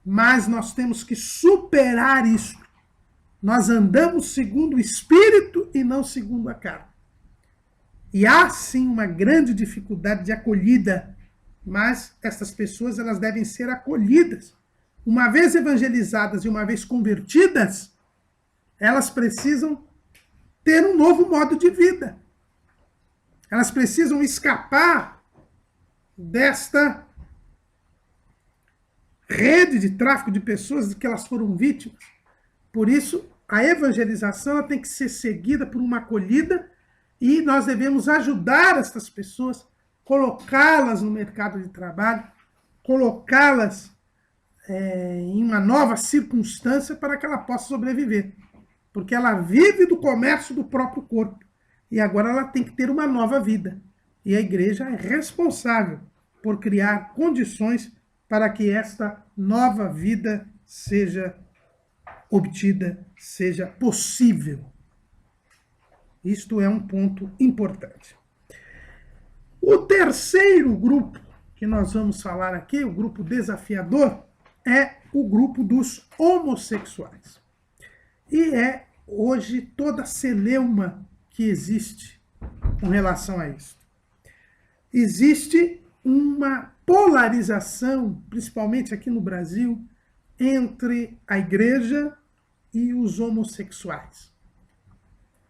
[SPEAKER 1] Mas nós temos que superar isso. Nós andamos segundo o Espírito e não segundo a carne. E há, sim, uma grande dificuldade de acolhida, mas essas pessoas, elas devem ser acolhidas. Uma vez evangelizadas e uma vez convertidas, elas precisam ter um novo modo de vida. Elas precisam escapar desta rede de tráfico de pessoas de que elas foram vítimas. Por isso, a evangelização tem que ser seguida por uma acolhida e nós devemos ajudar essas pessoas, colocá-las no mercado de trabalho, colocá-las em uma nova circunstância para que ela possa sobreviver. Porque ela vive do comércio do próprio corpo. E agora ela tem que ter uma nova vida. E a igreja é responsável por criar condições para que esta nova vida seja obtida, seja possível. Isto é um ponto importante. O terceiro grupo que nós vamos falar aqui, o grupo desafiador, é o grupo dos homossexuais. E é hoje toda a celeuma que existe com relação a isso. Existe uma polarização, principalmente aqui no Brasil, entre a igreja e os homossexuais.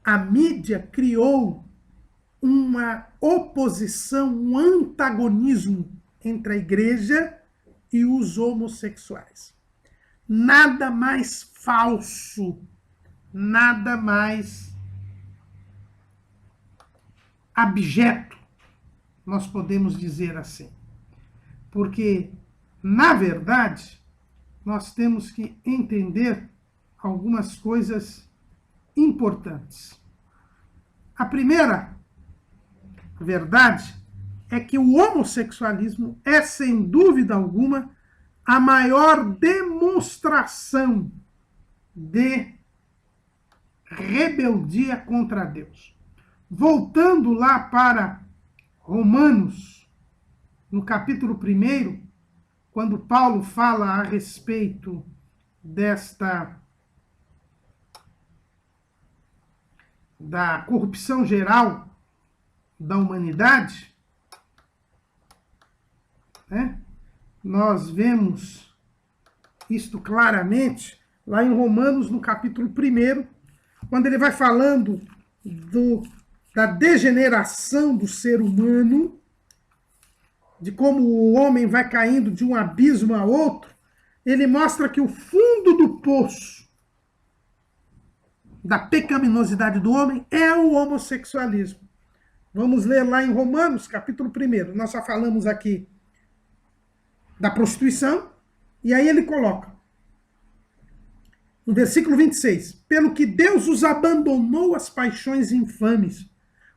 [SPEAKER 1] A mídia criou uma oposição, um antagonismo entre a igreja e os homossexuais. Nada mais falso, nada mais abjeto, nós podemos dizer assim. Porque, na verdade, nós temos que entender algumas coisas importantes. A primeira verdade é que o homossexualismo é, sem dúvida alguma, a maior demonstração de rebeldia contra Deus. voltando lá para Romanos, no capítulo 1, quando Paulo fala a respeito da corrupção geral da humanidade, né? Nós vemos isto claramente lá em Romanos, no capítulo 1, quando ele vai falando da degeneração do ser humano, de como o homem vai caindo de um abismo a outro. Ele mostra que o fundo do poço da pecaminosidade do homem é o homossexualismo. Vamos ler lá em Romanos, capítulo 1. Nós só falamos aqui da prostituição, e aí ele coloca, no versículo 26, pelo que Deus os abandonou às paixões infames,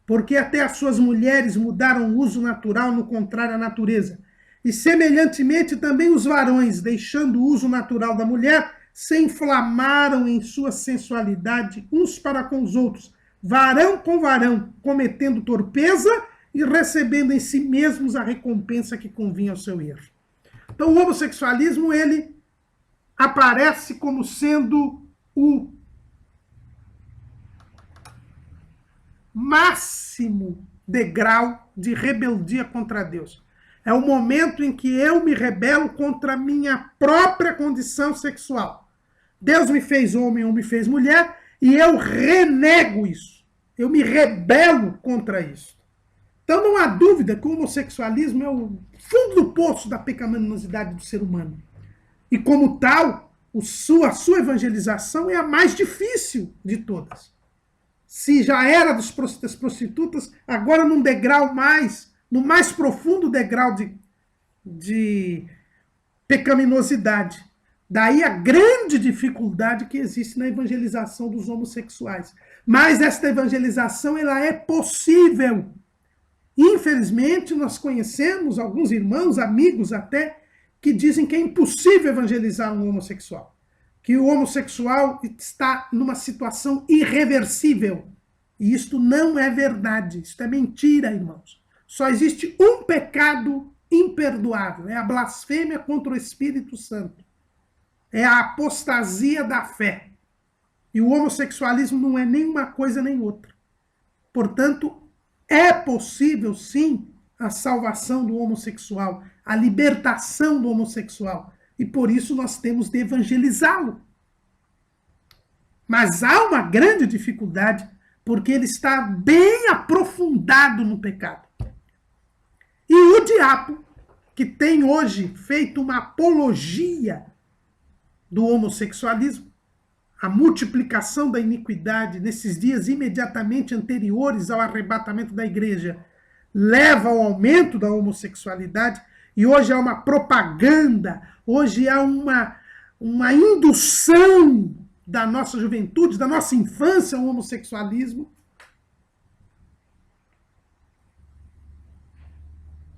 [SPEAKER 1] porque até as suas mulheres mudaram o uso natural no contrário à natureza. E semelhantemente também os varões, deixando o uso natural da mulher, se inflamaram em sua sensualidade uns para com os outros, varão com varão, cometendo torpeza e recebendo em si mesmos a recompensa que convinha ao seu erro. Então o homossexualismo, ele aparece como sendo o máximo degrau de rebeldia contra Deus. É o momento em que eu me rebelo contra a minha própria condição sexual. Deus me fez homem ou me fez mulher e eu renego isso. Eu me rebelo contra isso. Então não há dúvida que o homossexualismo é o fundo do poço da pecaminosidade do ser humano. E como tal, a sua evangelização é a mais difícil de todas. Se já era das prostitutas, agora num degrau no mais profundo degrau de pecaminosidade. Daí a grande dificuldade que existe na evangelização dos homossexuais. Mas esta evangelização, ela é possível. Infelizmente, nós conhecemos alguns irmãos, amigos até, que dizem que é impossível evangelizar um homossexual. Que o homossexual está numa situação irreversível. E isto não é verdade, isto é mentira, irmãos. Só existe um pecado imperdoável, é a blasfêmia contra o Espírito Santo. É a apostasia da fé. E o homossexualismo não é nem uma coisa nem outra. Portanto, é possível, sim, a salvação do homossexual, a libertação do homossexual. E por isso nós temos de evangelizá-lo. Mas há uma grande dificuldade, porque ele está bem aprofundado no pecado. E o diabo, que tem hoje feito uma apologia do homossexualismo, a multiplicação da iniquidade nesses dias imediatamente anteriores ao arrebatamento da igreja, leva ao aumento da homossexualidade, e hoje há uma propaganda, hoje há uma indução da nossa juventude, da nossa infância ao homossexualismo.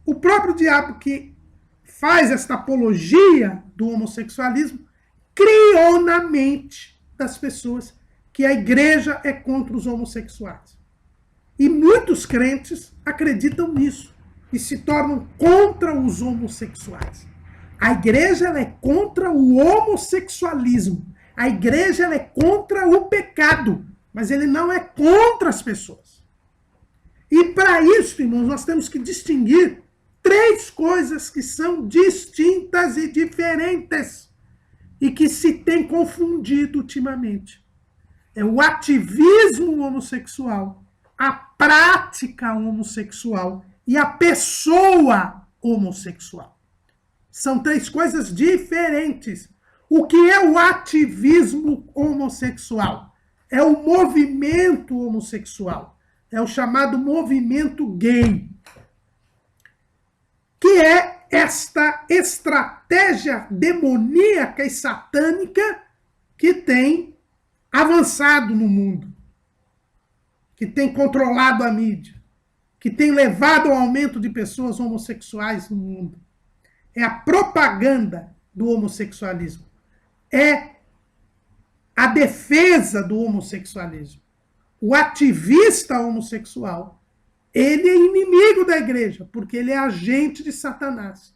[SPEAKER 1] O próprio diabo que faz esta apologia do homossexualismo criou na mente das pessoas que a igreja é contra os homossexuais. E muitos crentes acreditam nisso e se tornam contra os homossexuais. A igreja ela é contra o homossexualismo. A igreja ela é contra o pecado, mas ele não é contra as pessoas. E para isso, irmãos, nós temos que distinguir três coisas que são distintas e diferentes e que se tem confundido ultimamente. É o ativismo homossexual, a prática homossexual e a pessoa homossexual. São três coisas diferentes. O que é o ativismo homossexual? É o movimento homossexual. É o chamado movimento gay. Que é esta estratégia demoníaca e satânica que tem avançado no mundo, que tem controlado a mídia, que tem levado ao aumento de pessoas homossexuais no mundo. É a propaganda do homossexualismo. É a defesa do homossexualismo. O ativista homossexual, ele é inimigo da igreja, porque ele é agente de Satanás.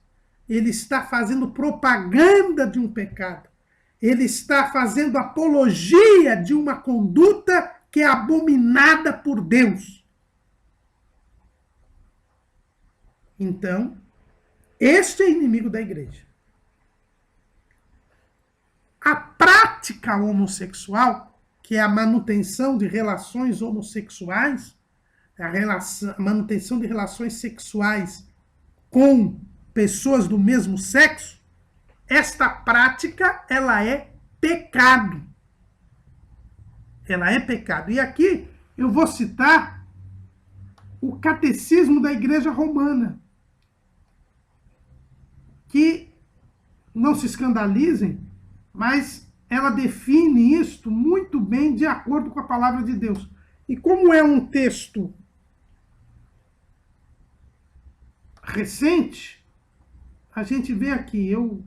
[SPEAKER 1] Ele está fazendo propaganda de um pecado. Ele está fazendo apologia de uma conduta que é abominada por Deus. Então, este é inimigo da igreja. A prática homossexual, que é a manutenção de relações homossexuais, a manutenção de relações sexuais com pessoas do mesmo sexo, esta prática, ela é pecado. Ela é pecado. E aqui eu vou citar o Catecismo da Igreja Romana, que, não se escandalizem, mas ela define isto muito bem de acordo com a palavra de Deus. E como é um texto recente, a gente vê aqui, eu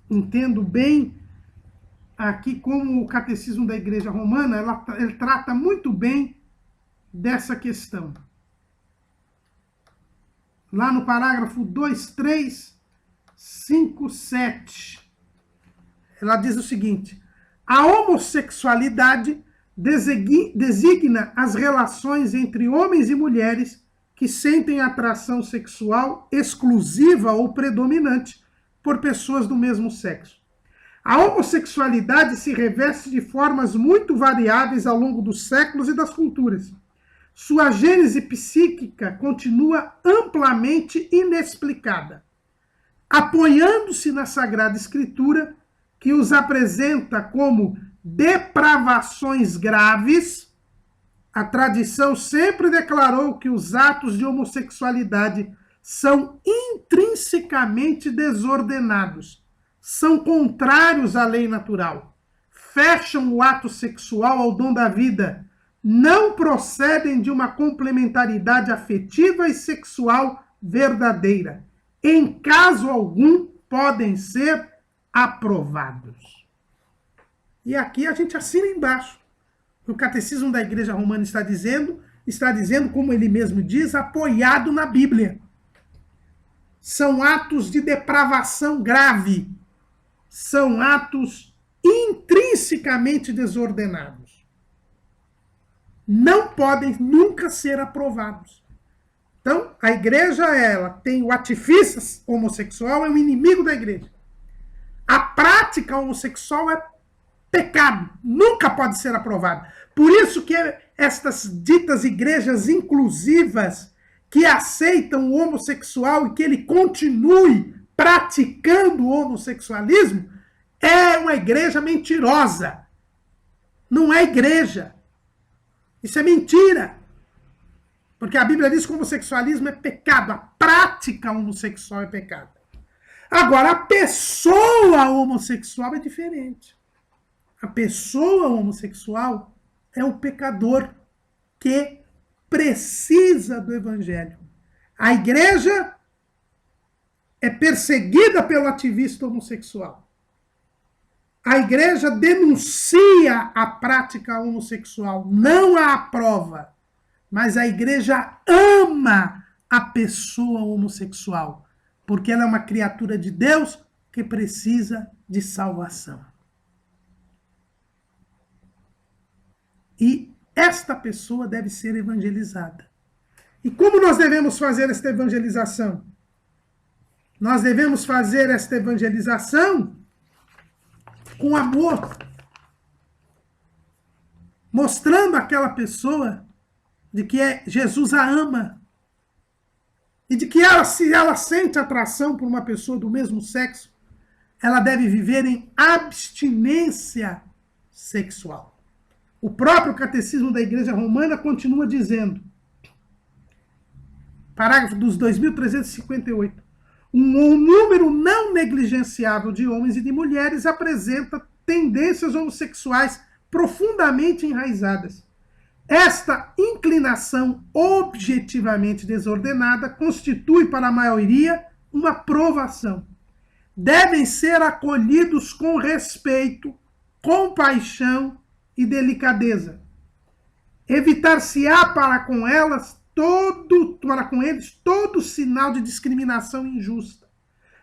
[SPEAKER 1] entendo bem aqui como o Catecismo da Igreja Romana, ele trata muito bem dessa questão. Lá no parágrafo 2, 3, 5, 7, ela diz o seguinte: a homossexualidade designa as relações entre homens e mulheres que sentem atração sexual exclusiva ou predominante por pessoas do mesmo sexo. A homossexualidade se reveste de formas muito variáveis ao longo dos séculos e das culturas. Sua gênese psíquica continua amplamente inexplicada. Apoiando-se na Sagrada Escritura, que os apresenta como depravações graves, a tradição sempre declarou que os atos de homossexualidade são intrinsecamente desordenados, são contrários à lei natural, fecham o ato sexual ao dom da vida, não procedem de uma complementaridade afetiva e sexual verdadeira. Em caso algum, podem ser aprovados. E aqui a gente assina embaixo. O Catecismo da Igreja Romana está dizendo, como ele mesmo diz, apoiado na Bíblia. São atos de depravação grave. São atos intrinsecamente desordenados. Não podem nunca ser aprovados. Então, a igreja, ela tem o ativista homossexual, é o inimigo da igreja. A prática homossexual é pecado, nunca pode ser aprovado. Por isso que estas ditas igrejas inclusivas, que aceitam o homossexual e que ele continue praticando o homossexualismo, é uma igreja mentirosa. Não é igreja. Isso é mentira. Porque a Bíblia diz que o homossexualismo é pecado. A prática homossexual é pecado. Agora, a pessoa homossexual é diferente. A pessoa homossexual é o pecador que precisa do evangelho. A igreja é perseguida pelo ativista homossexual. A igreja denuncia a prática homossexual, não a aprova. Mas a igreja ama a pessoa homossexual, porque ela é uma criatura de Deus que precisa de salvação. E esta pessoa deve ser evangelizada. E como nós devemos fazer esta evangelização? Nós devemos fazer esta evangelização com amor, mostrando àquela pessoa de que Jesus a ama e de que se ela sente atração por uma pessoa do mesmo sexo, ela deve viver em abstinência sexual. O próprio Catecismo da Igreja Romana continua dizendo, parágrafo dos 2358, um número não negligenciável de homens e de mulheres apresenta tendências homossexuais profundamente enraizadas. Esta inclinação objetivamente desordenada constitui para a maioria uma provação. Devem ser acolhidos com respeito, compaixão e delicadeza. Evitar-se-á para com eles todo sinal de discriminação injusta.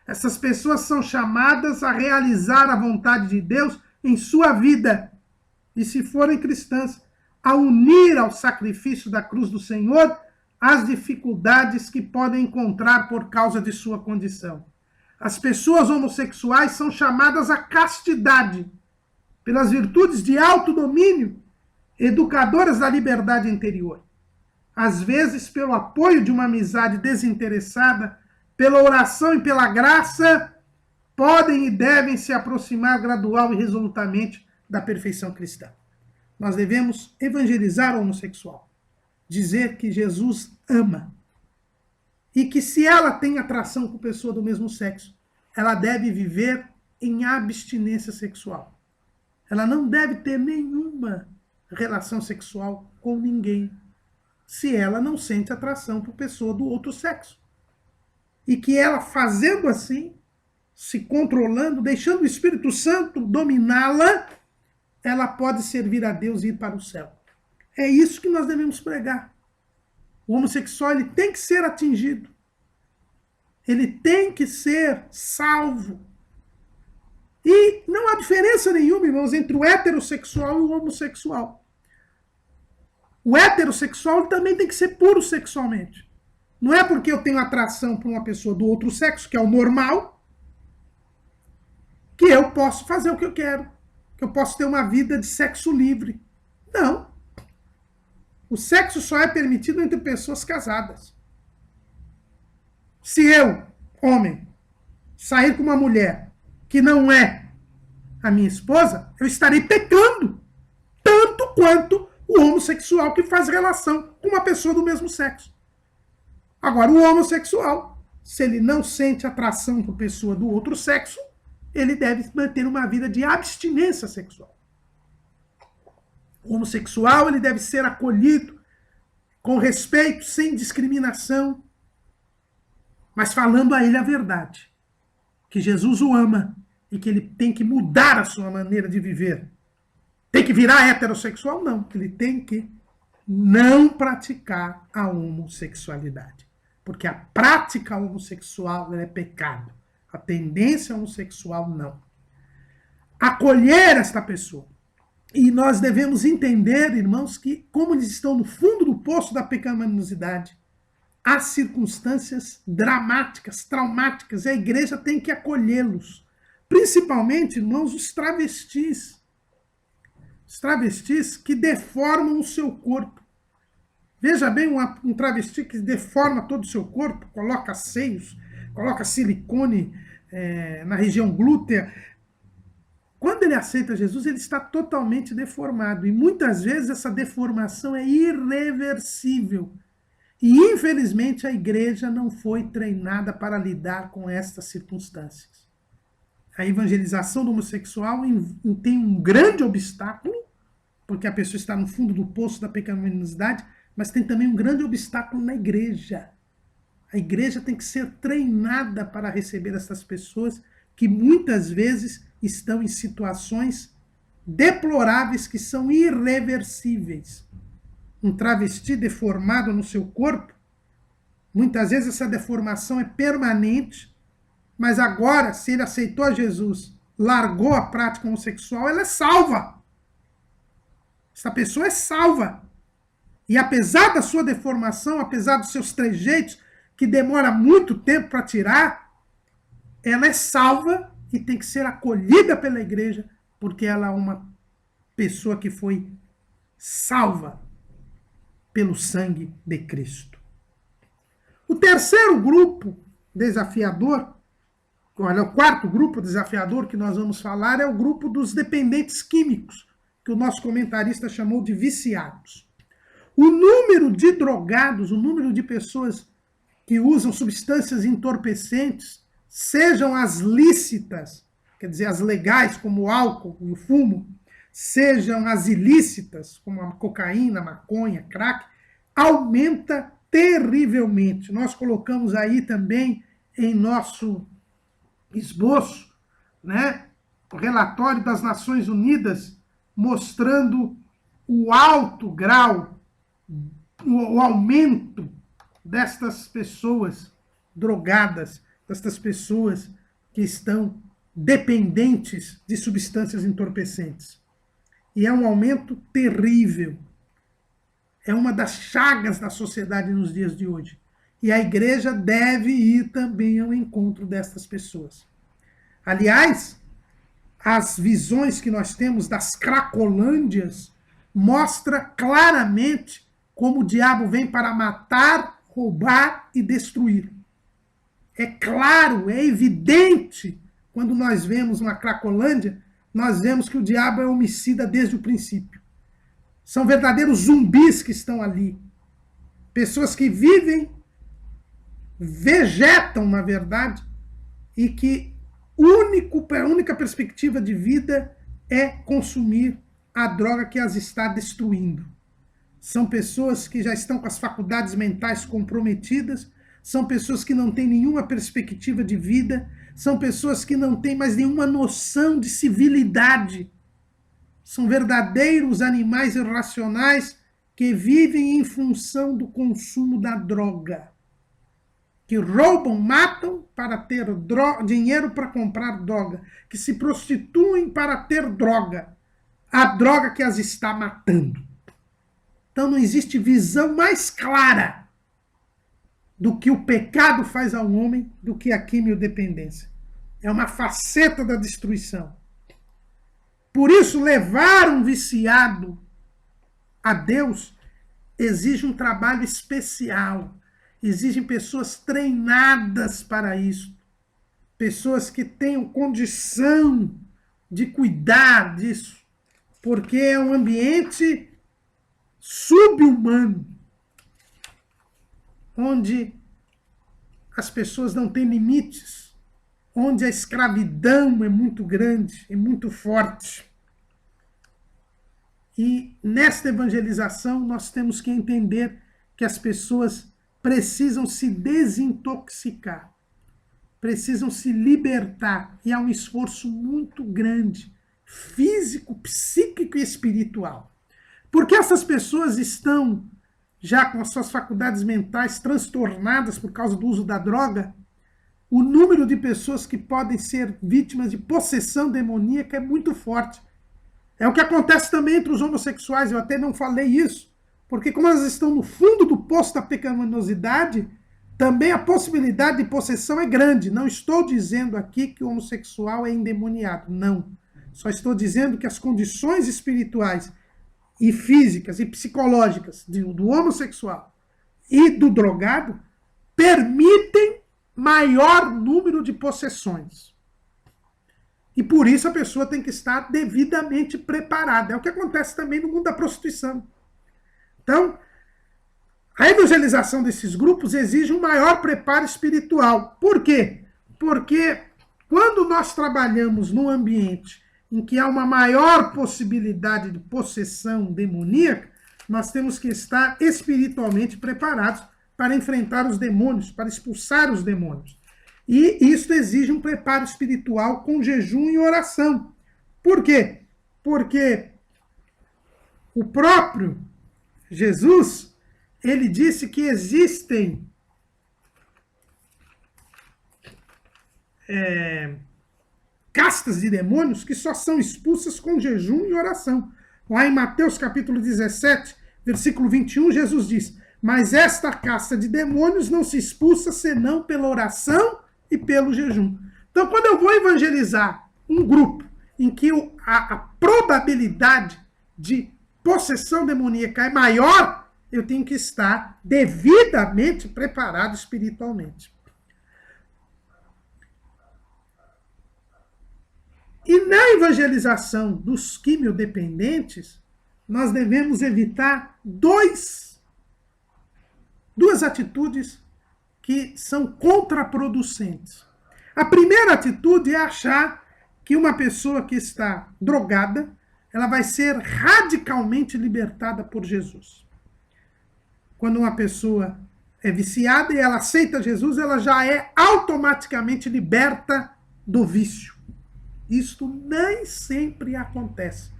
[SPEAKER 1] Essas pessoas são chamadas a realizar a vontade de Deus em sua vida. E se forem cristãs, a unir ao sacrifício da cruz do Senhor as dificuldades que podem encontrar por causa de sua condição. As pessoas homossexuais são chamadas à castidade, pelas virtudes de autodomínio, educadoras da liberdade interior. Às vezes, pelo apoio de uma amizade desinteressada, pela oração e pela graça, podem e devem se aproximar gradual e resolutamente da perfeição cristã. Nós devemos evangelizar o homossexual, dizer que Jesus ama e que se ela tem atração com pessoa do mesmo sexo, ela deve viver em abstinência sexual. Ela não deve ter nenhuma relação sexual com ninguém, se ela não sente atração por pessoa do outro sexo. E que ela, fazendo assim, se controlando, deixando o Espírito Santo dominá-la, ela pode servir a Deus e ir para o céu. É isso que nós devemos pregar. O homossexual, ele tem que ser atingido. Ele tem que ser salvo. E não há diferença nenhuma, irmãos, entre o heterossexual e o homossexual. O heterossexual também tem que ser puro sexualmente. Não é porque eu tenho atração por uma pessoa do outro sexo, que é o normal, que eu posso fazer o que eu quero. Que eu posso ter uma vida de sexo livre. Não. O sexo só é permitido entre pessoas casadas. Se eu, homem, sair com uma mulher que não é a minha esposa, eu estarei pecando tanto quanto o homossexual que faz relação com uma pessoa do mesmo sexo. Agora, o homossexual, se ele não sente atração por pessoa do outro sexo, ele deve manter uma vida de abstinência sexual. O homossexual, ele deve ser acolhido com respeito, sem discriminação, mas falando a ele a verdade, que Jesus o ama e que ele tem que mudar a sua maneira de viver. Tem que virar heterossexual? Não. Ele tem que não praticar a homossexualidade. Porque a prática homossexual é pecado. A tendência homossexual, não. Acolher esta pessoa. E nós devemos entender, irmãos, que como eles estão no fundo do poço da pecaminosidade, há circunstâncias dramáticas, traumáticas, e a igreja tem que acolhê-los. Principalmente, irmãos, os travestis. Os travestis que deformam o seu corpo. Veja bem, um travesti que deforma todo o seu corpo, coloca seios, coloca silicone na região glútea. Quando ele aceita Jesus, ele está totalmente deformado. E muitas vezes essa deformação é irreversível. E, infelizmente, a igreja não foi treinada para lidar com estas circunstâncias. A evangelização do homossexual tem um grande obstáculo, porque a pessoa está no fundo do poço da pecaminosidade, mas tem também um grande obstáculo na igreja. A igreja tem que ser treinada para receber essas pessoas que muitas vezes estão em situações deploráveis que são irreversíveis. Um travesti deformado no seu corpo, muitas vezes essa deformação é permanente, mas agora, se ele aceitou a Jesus, largou a prática homossexual, ela é salva. Essa pessoa é salva. E apesar da sua deformação, apesar dos seus trejeitos, que demora muito tempo para tirar, ela é salva e tem que ser acolhida pela igreja, porque ela é uma pessoa que foi salva pelo sangue de Cristo. O terceiro grupo desafiador, olha, o quarto grupo desafiador que nós vamos falar é o grupo dos dependentes químicos, que o nosso comentarista chamou de viciados. O número de drogados, o número de pessoas que usam substâncias entorpecentes, sejam as lícitas, quer dizer, as legais, como o álcool e o fumo, sejam as ilícitas, como a cocaína, a maconha, crack, aumenta terrivelmente. Nós colocamos aí também em nosso esboço, né, o relatório das Nações Unidas mostrando o alto grau o aumento destas pessoas drogadas, destas pessoas que estão dependentes de substâncias entorpecentes. E é um aumento terrível. É uma das chagas da sociedade nos dias de hoje. E a igreja deve ir também ao encontro destas pessoas. Aliás, as visões que nós temos das cracolândias mostra claramente como o diabo vem para matar, roubar e destruir. É claro, é evidente, quando nós vemos uma cracolândia, nós vemos que o diabo é homicida desde o princípio. São verdadeiros zumbis que estão ali. Pessoas que vivem, vegetam, na verdade, e que a única perspectiva de vida é consumir a droga que as está destruindo. São pessoas que já estão com as faculdades mentais comprometidas, são pessoas que não têm nenhuma perspectiva de vida, são pessoas que não têm mais nenhuma noção de civilidade. São verdadeiros animais irracionais que vivem em função do consumo da droga. Que roubam, matam para ter dinheiro para comprar droga. Que se prostituem para ter droga. A droga que as está matando. Então não existe visão mais clara do que o pecado faz ao homem do que a quimiodependência. É uma faceta da destruição. Por isso, levar um viciado a Deus exige um trabalho especial. Exigem pessoas treinadas para isso. Pessoas que tenham condição de cuidar disso. Porque é um ambiente subhumano, onde as pessoas não têm limites, onde a escravidão é muito grande, é muito forte. E nesta evangelização nós temos que entender que as pessoas precisam se desintoxicar, precisam se libertar, e há um esforço muito grande, físico, psíquico e espiritual. Porque essas pessoas estão já com as suas faculdades mentais transtornadas por causa do uso da droga. O número de pessoas que podem ser vítimas de possessão demoníaca é muito forte. É o que acontece também entre os homossexuais, eu até não falei isso, porque como elas estão no fundo do poço da pecaminosidade, também a possibilidade de possessão é grande. Não estou dizendo aqui que o homossexual é endemoniado, não. Só estou dizendo que as condições espirituais e físicas e psicológicas do homossexual e do drogado permitem maior número de possessões. E por isso a pessoa tem que estar devidamente preparada. É o que acontece também no mundo da prostituição. Então, a evangelização desses grupos exige um maior preparo espiritual. Por quê? Porque quando nós trabalhamos num ambiente em que há uma maior possibilidade de possessão demoníaca, nós temos que estar espiritualmente preparados para enfrentar os demônios, para expulsar os demônios. E isso exige um preparo espiritual com jejum e oração. Por quê? Porque o próprio Jesus, ele disse que existem castas de demônios que só são expulsas com jejum e oração. Lá em Mateus capítulo 17, versículo 21, Jesus diz: mas esta casta de demônios não se expulsa senão pela oração e pelo jejum. Então, quando eu vou evangelizar um grupo em que a probabilidade de possessão demoníaca é maior, eu tenho que estar devidamente preparado espiritualmente. E na evangelização dos quimiodependentes, nós devemos evitar duas atitudes que são contraproducentes. A primeira atitude é achar que uma pessoa que está drogada, ela vai ser radicalmente libertada por Jesus. Quando uma pessoa é viciada e ela aceita Jesus, ela já é automaticamente liberta do vício. Isto nem sempre acontece.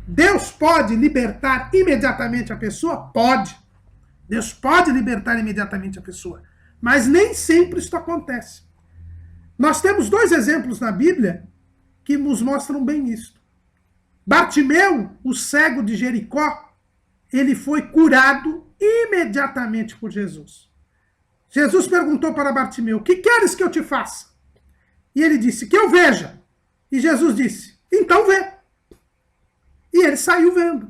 [SPEAKER 1] Deus pode libertar imediatamente a pessoa? Pode. Deus pode libertar imediatamente a pessoa, mas nem sempre isso acontece. Nós temos 2 exemplos na Bíblia que nos mostram bem isso. Bartimeu, o cego de Jericó, ele foi curado imediatamente por Jesus. Jesus perguntou para Bartimeu: o que queres que eu te faça? E ele disse: que eu veja. E Jesus disse: então vê. E ele saiu vendo.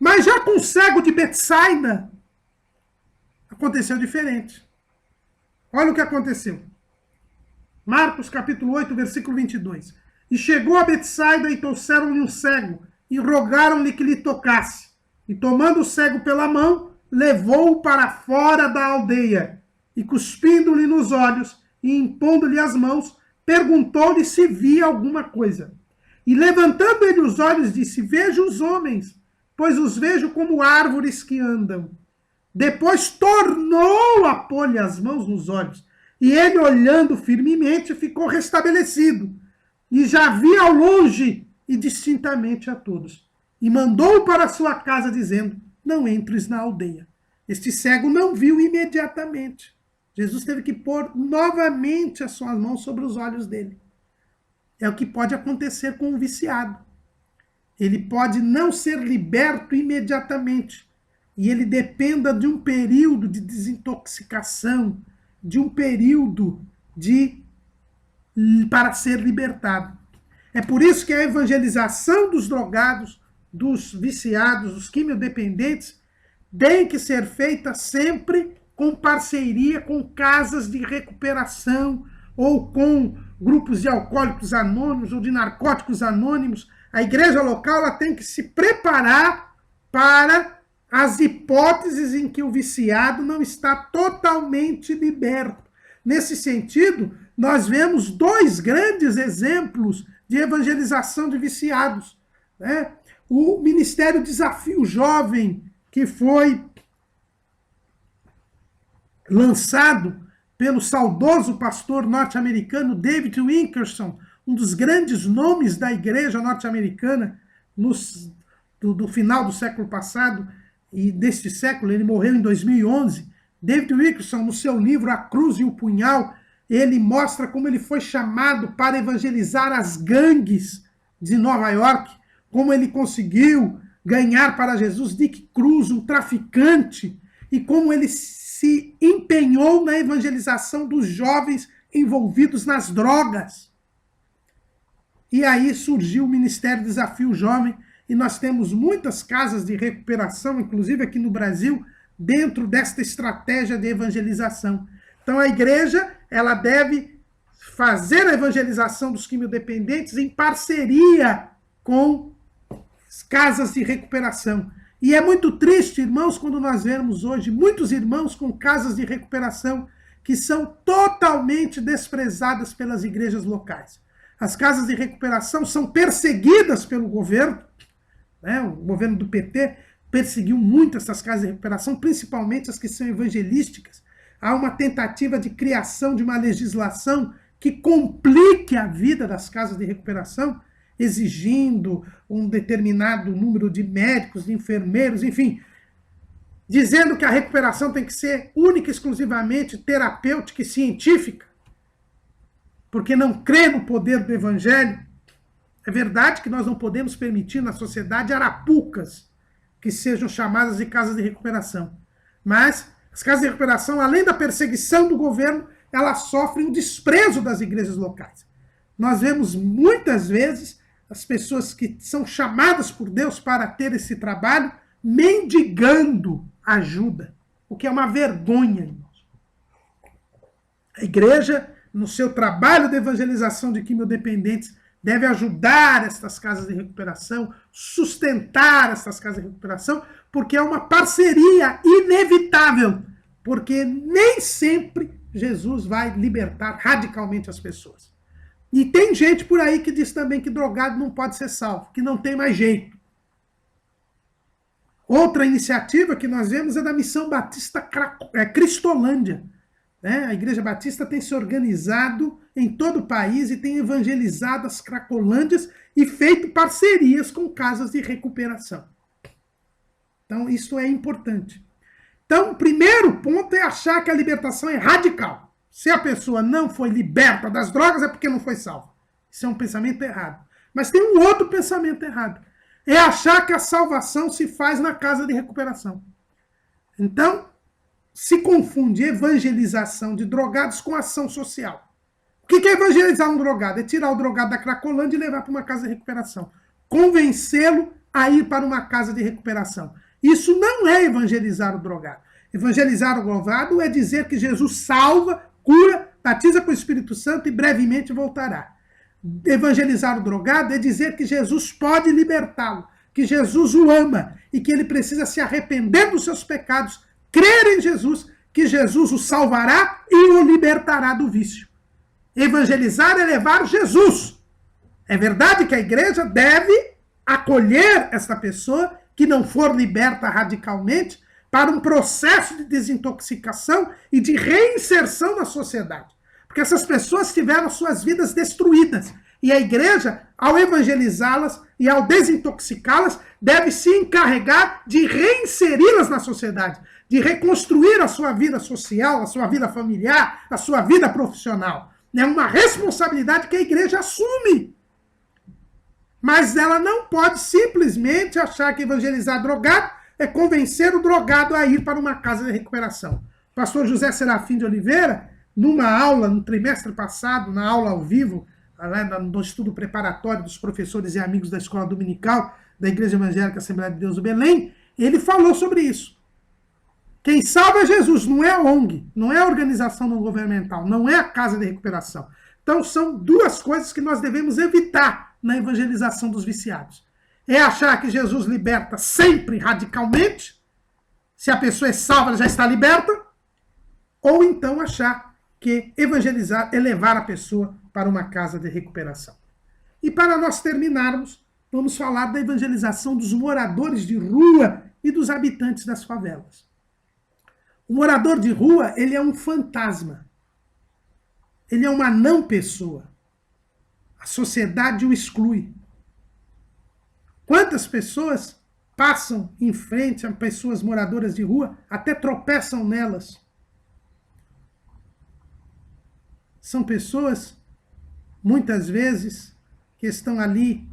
[SPEAKER 1] Mas já com o cego de Betsaida, aconteceu diferente. Olha o que aconteceu. Marcos capítulo 8, versículo 22. E chegou a Betsaida e trouxeram-lhe um cego, e rogaram-lhe que lhe tocasse. E tomando o cego pela mão, levou-o para fora da aldeia, e cuspindo-lhe nos olhos, e impondo-lhe as mãos, perguntou-lhe se via alguma coisa. E levantando ele os olhos, disse: vejo os homens, pois os vejo como árvores que andam. Depois tornou a pôr-lhe as mãos nos olhos, e ele, olhando firmemente, ficou restabelecido, e já via ao longe e distintamente a todos. E mandou-o para sua casa, dizendo: não entres na aldeia. Este cego não viu imediatamente. Jesus teve que pôr novamente as suas mãos sobre os olhos dele. É o que pode acontecer com um viciado. Ele pode não ser liberto imediatamente. E ele dependa de um período de desintoxicação, de um período para ser libertado. É por isso que a evangelização dos drogados, dos viciados, dos quimiodependentes, tem que ser feita sempre com parceria com casas de recuperação ou com grupos de alcoólicos anônimos ou de narcóticos anônimos. A igreja local ela tem que se preparar para as hipóteses em que o viciado não está totalmente liberto. Nesse sentido, nós vemos 2 grandes exemplos de evangelização de viciados, né? O Ministério Desafio Jovem, que foi lançado pelo saudoso pastor norte-americano David Wilkerson, um dos grandes nomes da igreja norte-americana do final do século passado e deste século. Ele morreu em 2011. David Wilkerson, no seu livro A Cruz e o Punhal, ele mostra como ele foi chamado para evangelizar as gangues de Nova York, como ele conseguiu ganhar para Jesus Dick Cruz, um traficante, e como ele se empenhou na evangelização dos jovens envolvidos nas drogas. E aí surgiu o Ministério Desafio Jovem, e nós temos muitas casas de recuperação, inclusive aqui no Brasil, dentro desta estratégia de evangelização. Então a igreja, ela deve fazer a evangelização dos quimiodependentes em parceria com casas de recuperação. E é muito triste, irmãos, quando nós vemos hoje muitos irmãos com casas de recuperação que são totalmente desprezadas pelas igrejas locais. As casas de recuperação são perseguidas pelo governo, né? O governo do PT perseguiu muito essas casas de recuperação, principalmente as que são evangelísticas. Há uma tentativa de criação de uma legislação que complique a vida das casas de recuperação, exigindo um determinado número de médicos, de enfermeiros, enfim, dizendo que a recuperação tem que ser única e exclusivamente terapêutica e científica, porque não crê no poder do evangelho. É verdade que nós não podemos permitir na sociedade arapucas que sejam chamadas de casas de recuperação, mas as casas de recuperação, além da perseguição do governo, elas sofrem o desprezo das igrejas locais. Nós vemos muitas vezes as pessoas que são chamadas por Deus para ter esse trabalho mendigando ajuda, o que é uma vergonha, irmãos. A igreja, no seu trabalho de evangelização de quimiodependentes, deve ajudar estas casas de recuperação, sustentar estas casas de recuperação, porque é uma parceria inevitável, porque nem sempre Jesus vai libertar radicalmente as pessoas. E tem gente por aí que diz também que drogado não pode ser salvo, que não tem mais jeito. Outra iniciativa que nós vemos é da Missão Batista Cristolândia. Né? A Igreja Batista tem se organizado em todo o país e tem evangelizado as Cracolândias e feito parcerias com casas de recuperação. Então, isso é importante. Então, o primeiro ponto é achar que a libertação é radical. Se a pessoa não foi liberta das drogas, é porque não foi salva. Isso é um pensamento errado. Mas tem um outro pensamento errado. É achar que a salvação se faz na casa de recuperação. Então, se confunde evangelização de drogados com ação social. O que é evangelizar um drogado? É tirar o drogado da Cracolândia e levar para uma casa de recuperação. Convencê-lo a ir para uma casa de recuperação. Isso não é evangelizar o drogado. Evangelizar o drogado é dizer que Jesus salva, cura, batiza com o Espírito Santo e brevemente voltará. Evangelizar o drogado é dizer que Jesus pode libertá-lo, que Jesus o ama e que ele precisa se arrepender dos seus pecados, crer em Jesus, que Jesus o salvará e o libertará do vício. Evangelizar é levar Jesus. É verdade que a igreja deve acolher essa pessoa que não for liberta radicalmente para um processo de desintoxicação e de reinserção na sociedade. Porque essas pessoas tiveram suas vidas destruídas. E a igreja, ao evangelizá-las e ao desintoxicá-las, deve se encarregar de reinseri-las na sociedade, de reconstruir a sua vida social, a sua vida familiar, a sua vida profissional. É uma responsabilidade que a igreja assume. Mas ela não pode simplesmente achar que evangelizar drogado é convencer o drogado a ir para uma casa de recuperação. O pastor José Serafim de Oliveira, numa aula, no trimestre passado, na aula ao vivo, no estudo preparatório dos professores e amigos da Escola Dominical da Igreja Evangélica Assembleia de Deus do Belém, ele falou sobre isso. Quem salva é Jesus, não é a ONG, não é a organização não governamental, não é a casa de recuperação. Então são duas coisas que nós devemos evitar na evangelização dos viciados. É achar que Jesus liberta sempre radicalmente, se a pessoa é salva, ela já está liberta, ou então achar que evangelizar é levar a pessoa para uma casa de recuperação. E para nós terminarmos, vamos falar da evangelização dos moradores de rua e dos habitantes das favelas. O morador de rua, ele é um fantasma. Ele é uma não pessoa. A sociedade o exclui. Quantas pessoas passam em frente a pessoas moradoras de rua, até tropeçam nelas? São pessoas, muitas vezes, que estão ali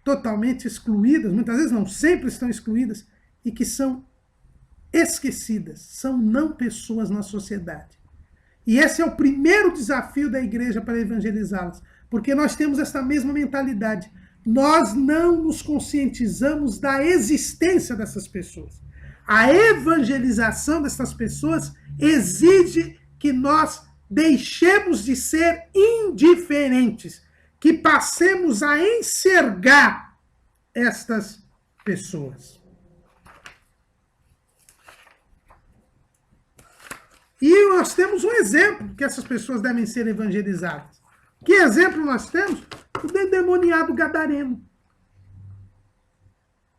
[SPEAKER 1] totalmente excluídas, muitas vezes não, sempre estão excluídas, e que são esquecidas, são não pessoas na sociedade. E esse é o primeiro desafio da igreja para evangelizá-las, porque nós temos essa mesma mentalidade. Nós não nos conscientizamos da existência dessas pessoas. A evangelização dessas pessoas exige que nós deixemos de ser indiferentes, que passemos a enxergar estas pessoas. E nós temos um exemplo que essas pessoas devem ser evangelizadas. Que exemplo nós temos? O endemoniado gadareno.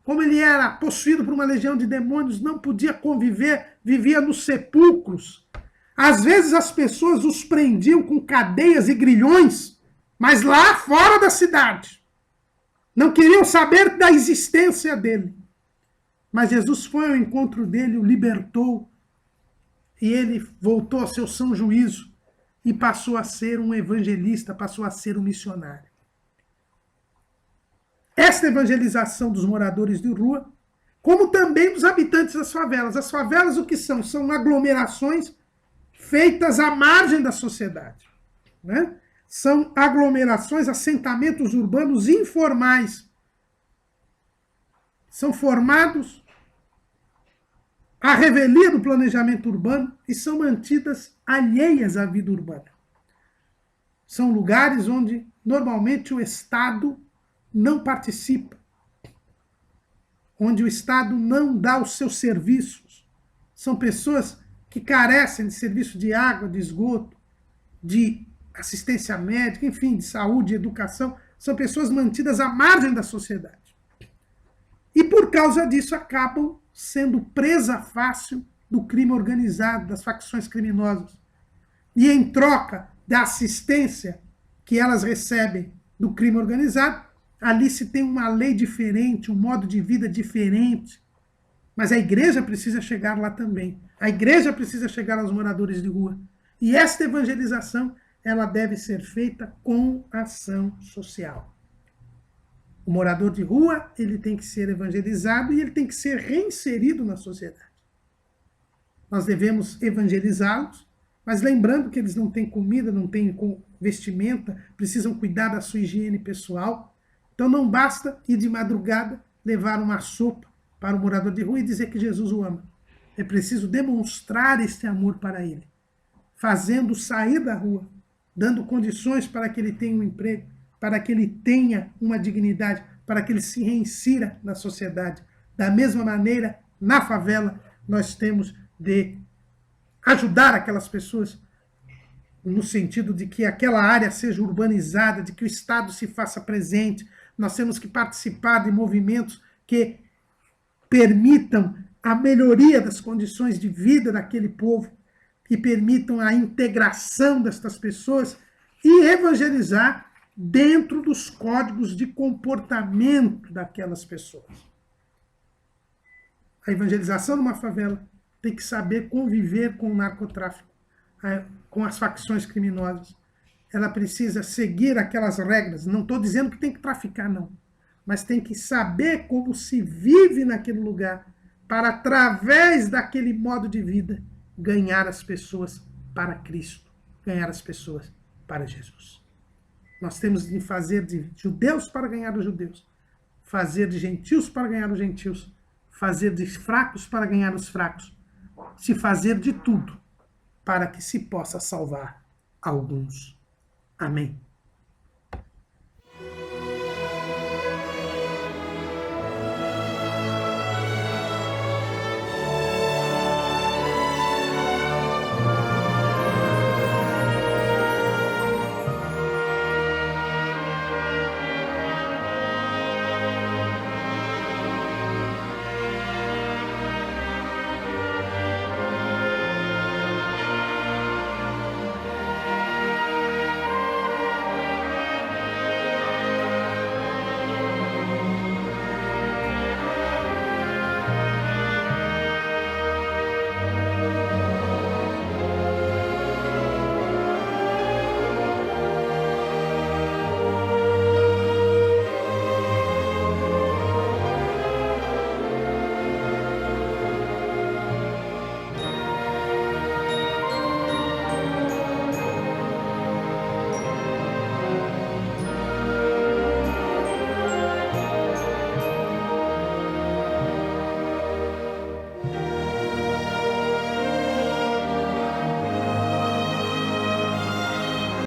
[SPEAKER 1] Como ele era possuído por uma legião de demônios, não podia conviver, vivia nos sepulcros. Às vezes as pessoas os prendiam com cadeias e grilhões, mas lá fora da cidade. Não queriam saber da existência dele. Mas Jesus foi ao encontro dele, o libertou, e ele voltou ao seu são juízo e passou a ser um evangelista, passou a ser um missionário. Esta evangelização dos moradores de rua, como também dos habitantes das favelas. As favelas o que são? São aglomerações feitas à margem da sociedade. Né? São aglomerações, assentamentos urbanos informais. São formados à revelia do planejamento urbano e são mantidas alheias à vida urbana. São lugares onde, normalmente, o Estado não participa, onde o Estado não dá os seus serviços. São pessoas que carecem de serviço de água, de esgoto, de assistência médica, enfim, de saúde, educação. São pessoas mantidas à margem da sociedade. E, por causa disso, acabam sendo presa fácil do crime organizado, das facções criminosas. E em troca da assistência que elas recebem do crime organizado, ali se tem uma lei diferente, um modo de vida diferente. Mas a igreja precisa chegar lá também. A igreja precisa chegar aos moradores de rua. E esta evangelização, ela deve ser feita com ação social. O morador de rua, ele tem que ser evangelizado e ele tem que ser reinserido na sociedade. Nós devemos evangelizá-los, mas lembrando que eles não têm comida, não têm vestimenta, precisam cuidar da sua higiene pessoal. Então não basta ir de madrugada levar uma sopa para o morador de rua e dizer que Jesus o ama. É preciso demonstrar este amor para ele, fazendo sair da rua, dando condições para que ele tenha um emprego, para que ele tenha uma dignidade, para que ele se reinsira na sociedade. Da mesma maneira, na favela, nós temos de ajudar aquelas pessoas no sentido de que aquela área seja urbanizada, de que o Estado se faça presente. Nós temos que participar de movimentos que permitam a melhoria das condições de vida daquele povo, que permitam a integração destas pessoas e evangelizar dentro dos códigos de comportamento daquelas pessoas. A evangelização numa favela tem que saber conviver com o narcotráfico, com as facções criminosas. Ela precisa seguir aquelas regras. Não estou dizendo que tem que traficar, não. Mas tem que saber como se vive naquele lugar, para, através daquele modo de vida, ganhar as pessoas para Cristo, ganhar as pessoas para Jesus. Nós temos de fazer de judeus para ganhar os judeus, fazer de gentios para ganhar os gentios, fazer de fracos para ganhar os fracos, se fazer de tudo para que se possa salvar alguns. Amém.